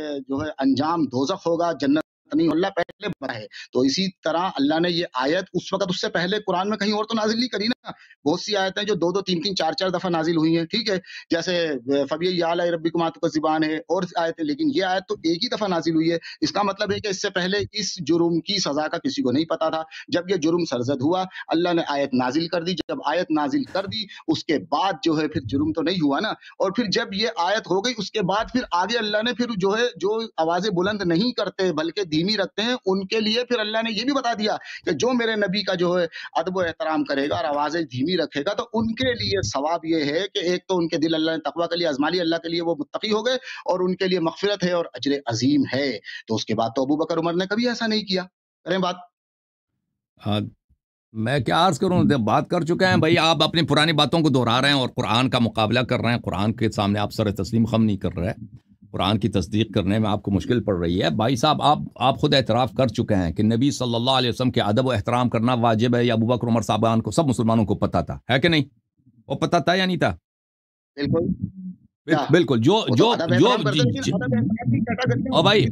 انجام دوزخ ہوگا, جنت نہیں. اللہ پہلے بڑا ہے. تو اسی طرح اللہ نے یہ آیت اس وقت اس سے پہلے قرآن میں کہیں اور تو نازل نہیں کری نا. بہت سی آیتیں جو 2 3 4 دفعہ نازل ہوئی ہیں, ٹھیک ہے, جیسے فبی اعلی ربکم تکذبان ہے اور آیتیں, لیکن یہ آیت تو ایک ہی دفعہ نازل ہوئی ہے. اس کا مطلب ہے کہ اس سے پہلے اس جرم کی سزا کا کسی کو نہیں پتا تھا. جب یہ جرم سرزد ہوا اللہ نے آیت نازل کر دی. جب آیت نازل کر دی اس کے بعد جو ہے پھر جرم تو نہیں ہوا نا. اور پھر جب یہ آیت ہو گئی اس کے بعد پھر آگے اللہ نے پھر جو آوازیں بلند نہیں کرتے بلکہ دھیمی رکھتے ہیں ان کے لیے پھر اللہ نے یہ بھی بتا دیا کہ جو میرے نبی کا جو ہے ادب و احترام کرے گا اور آوازیں دھیمی رکھے گا تو ان کے لیے ثواب یہ ہے کہ ایک تو ان کے دل اللہ نے تقوی کے لیے آزما لی, اللہ کے لیے وہ متقی ہو گئے اور ان کے لیے مغفرت ہے اور اجر عظیم ہے. تو اس کے بعد تو ابو بکر عمر نے کبھی ایسا نہیں کیا. کریں بات. میں کیا عرض کروں, بات کر چکے ہیں بھائی. آپ اپنی پرانی باتوں کو دہرا رہے ہیں اور قرآن کا مقابلہ کر رہے ہیں. قرآن کے سامنے آپ سر تسلیم خم نہیں کر رہے. قرآن کی تصدیق کرنے میں آپ کو مشکل پڑ رہی ہے بھائی صاحب. آپ خود اعتراف کر چکے ہیں کہ نبی صلی اللہ علیہ وسلم کے ادب و احترام کرنا واجب ہے. یا ابو بکر عمر صاحبان کو سب مسلمانوں کو پتہ تھا, ہے کہ نہیں؟ وہ پتہ تھا یا نہیں تھا؟ بالکل. بھائی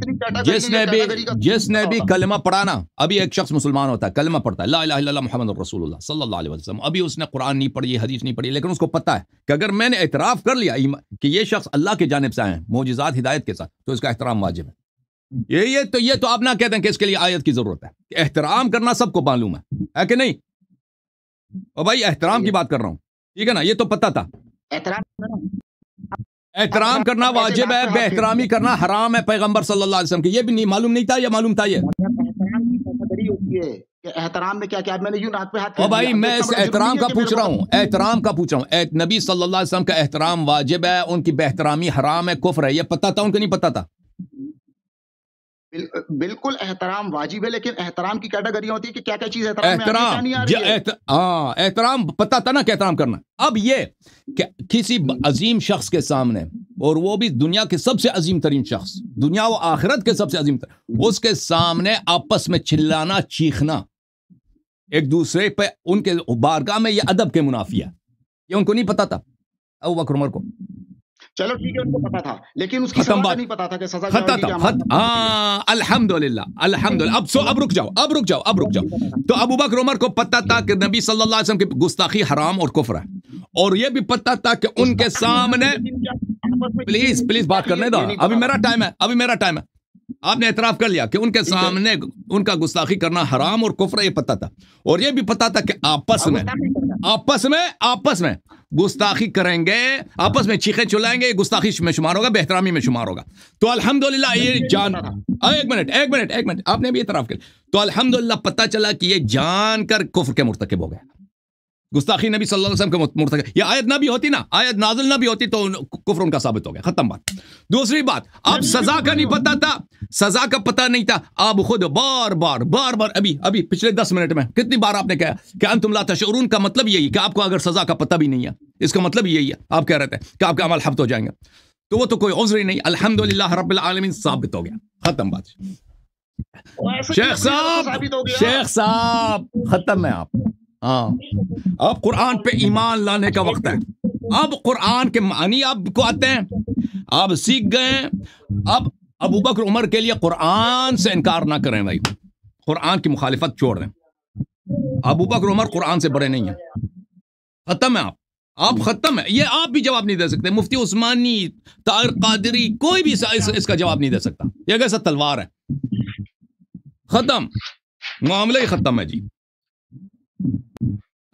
جس نے بھی کلمہ پڑھا نا, ابھی ایک شخص مسلمان ہوتا ہے, کلمہ پڑھتا ہے لا الہ الا اللہ محمد رسول اللہ صلی اللہ علیہ وسلم, ابھی اس نے قرآن نہیں پڑھی, حدیث نہیں پڑھی, لیکن اس کو پتہ ہے کہ اگر میں نے اعتراف کر لیا کہ یہ شخص اللہ کی جانب سے آئے ہیں معجزات ہدایت کے ساتھ, تو اس کا احترام واجب ہے. یہ تو آپ نہ کہتے ہیں کہ اس کے لیے آیت کی ضرورت ہے. احترام کرنا سب کو معلوم ہے کہ نہیں؟ اور بھائی احترام کی بات کر رہا ہوں, ٹھیک ہے نا؟ یہ تو پتہ تھا. احترام کرنا واجب ہے, بے احترامی کرنا حرام ہے پیغمبر صلی اللہ علیہ وسلم کی. یہ بھی نہیں معلوم نہیں تھا یا معلوم تھا؟ یہ احترام میں کیا میں نے یوں ناک پہ ہاتھ. او بھائی میں اس احترام کا پوچھ رہا ہوں, نبی صلی اللہ علیہ وسلم کا احترام واجب ہے, ان کی بے احترامی حرام ہے, کفر ہے. یہ پتہ تھا ان کو نہیں پتہ تھا؟ بالکل احترام واجب ہے, لیکن احترام کی کیٹیگری ہوتی ہے کہ کیا کیا چیز احترام پتہ تھا نا کہ احترام کرنا. اب یہ کہ کسی عظیم شخص کے سامنے, اور وہ بھی دنیا کے سب سے عظیم ترین شخص, دنیا و آخرت کے سب سے عظیم ترین, اس کے سامنے آپس میں چلانا چیخنا ایک دوسرے پہ, ان کے بارگاہ میں, یہ ادب کے منافی ہے. یہ ان کو نہیں پتا تھا ابو بکر عمر کو. چلو ٹھیک ہے, ان کو پتا تھا, لیکن اس کی سزا نہیں پتا تھا کہ سزا کیا ہوگی. ہاں الحمدللہ. اب رک جاؤ. تو ابو بکر عمر کو پتا تھا کہ نبی صلی اللہ علیہ وسلم کی گستاخی حرام اور کفر ہے, اور یہ بھی پتا تھا کہ ان کے سامنے, پلیز بات کرنے دو, ابھی میرا ٹائم ہے. آپ نے اعتراف کر لیا کہ ان کے سامنے ان کا گستاخی کرنا حرام اور کفر ہے, یہ پتا تھا. اور یہ بھی پتا تھا کہ آپس میں گستاخی کریں گے, آپس میں چیخیں چلائیں گے, گستاخی میں شمار ہوگا, بہترامی میں شمار ہوگا. تو الحمدللہ یہ جان, ایک منٹ, آپ نے بھی اعتراف کر, تو الحمدللہ پتہ چلا کہ یہ جان کر کفر کے مرتکب ہو گئے, گستاخی نبی صلی اللہ علیہ وسلم کے مرتکب. یہ آیت نہ بھی ہوتی نا, آیت نازل نہ بھی ہوتی, تو کفر ان کا ثابت ہو گیا, ختم بات. دوسری بات, اب سزا کا نہیں پتا تھا, سزا کا پتہ نہیں تھا. آپ خود بار بار ابھی پچھلے 10 منٹ میں کتنی بار آپ نے کہا کہ انتم لا تشعرون, کا مطلب یہی کہ آپ کو اگر سزا کا پتہ بھی نہیں ہے, اس کا مطلب یہی ہے. آپ کہہ رہے تھے کہ آپ کے عمل حبط ہو جائیں گے, تو وہ تو کوئی عذر ہی نہیں. الحمدللہ رب العالمین ثابت ہو گیا, ختم بات. شیخ صاحب ختم ہے. آپ اب قرآن پہ ایمان لانے کا وقت ہے. اب قرآن کے معنی آپ کو آتے ہیں, آپ سیکھ گئے. اب ابو بکر عمر کے لیے قرآن سے انکار نہ کریں بھائی, قرآن کی مخالفت چھوڑ دیں. ابو بکر عمر قرآن سے بڑے نہیں ہیں, ختم ہے. آپ ختم ہے. یہ آپ بھی جواب نہیں دے سکتے, مفتی عثمانی, طاہر قادری, کوئی بھی اس کا جواب نہیں دے سکتا. یہ کیسا تلوار ہے, ختم, معاملہ ہی ختم ہے جی.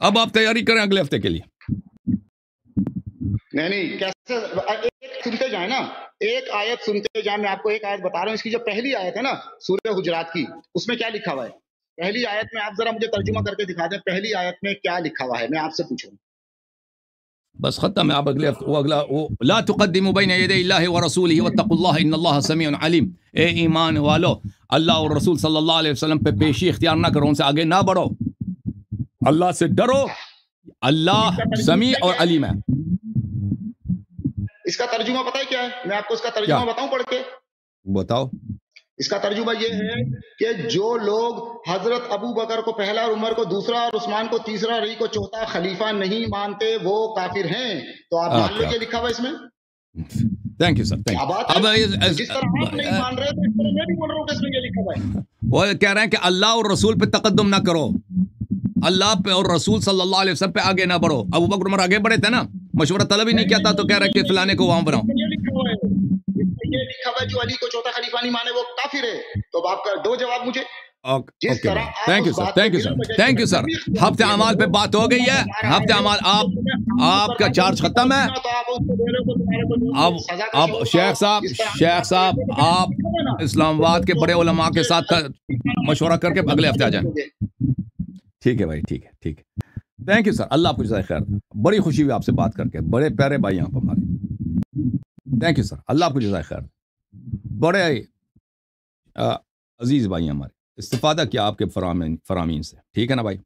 اب آپ تیاری کریں اگلے ہفتے کے لیے. نہیں کیسے ایک سنتے جائیں نا, ایک آیت سنتے جائیں. میں آپ کو ایک آیت بتا رہا ہوں, اس کی جو پہلی آیت ہے نا سورہ حجرات کی, اس میں کیا لکھا ہوا ہے؟ پہلی آیت میں آپ ذرا مجھے ترجمہ کر کے دکھا دیں, پہلی آیت میں کیا لکھا ہوا ہے, میں آپ سے پوچھوں. بس ختم ہے. آپ اگلے ہفتے لا تقدموا بین یدی اللہ ورسولہ واتقوا اللہ ان اللہ سمیع علیم. اے ایمان والو, اللہ اور رسول صلی اللہ علیہ وسلم پہ پیشی اختیار نہ کرو, ان سے آگے نہ بڑھو, اللہ سے ڈرو, اللہ سمیع اور علیم ہے. اس کا ترجمہ پتہ ہے کیا ہے؟ میں آپ کو اس کا ترجمہ بتاؤں پڑھ کے. بتاؤ. اس کا ترجمہ یہ ہے کہ جو لوگ حضرت ابو بکر کو پہلا, اور عمر کو دوسرا, اور عثمان کو تیسرا, اور علی کو چوتھا خلیفہ نہیں مانتے وہ کافر ہیں. تو آپ مان لو یہ لکھا ہوا اس میں. Thank you sir. جس طرح آپ نہیں مان رہے تو اس طرح میں بھی بول رہا ہوں کہ اس میں یہ لکھا ہوا ہے. وہ کہہ رہے ہیں کہ اللہ اور رسول پہ تقدم نہ کرو, اللہ پہ اور رسول صلی اللہ علیہ وسلم پہ آگے نہ بڑھو. ابو بکر عمر آگے بڑھے تھے نا, مشورہ طلب ہی نہیں کیا تھا, تو کہہ رہا ہے کہ فلانے کو وہاں بناؤ. یہ لکھا ہوا ہے جو علی کو چوتھا خلیفہ نہیں مانے وہ کافر ہے. تو آپ کا دو جواب مجھے. Thank you sir. ہفتے اعمال پہ بات ہو گئی ہے. ہفتے اعمال آپ کا چارج ختم ہے. اب شیخ صاحب آپ اسلام آباد کے بڑے علماء کے ساتھ مشورہ کر کے اگلے ہفتے آ جائیں. ٹھیک ہے بھائی, ٹھیک ہے. Thank you sir. اللہ آپ کو جزائے خیر. بڑی خوشی ہوئی آپ سے بات کر کے, بڑے پیارے بھائی آپ ہمارے. Thank you sir. اللہ آپ کو جزائے خیر. بڑے عزیز بھائی ہمارے, استفادہ کیا آپ کے فرامین سے. ٹھیک ہے نا بھائی.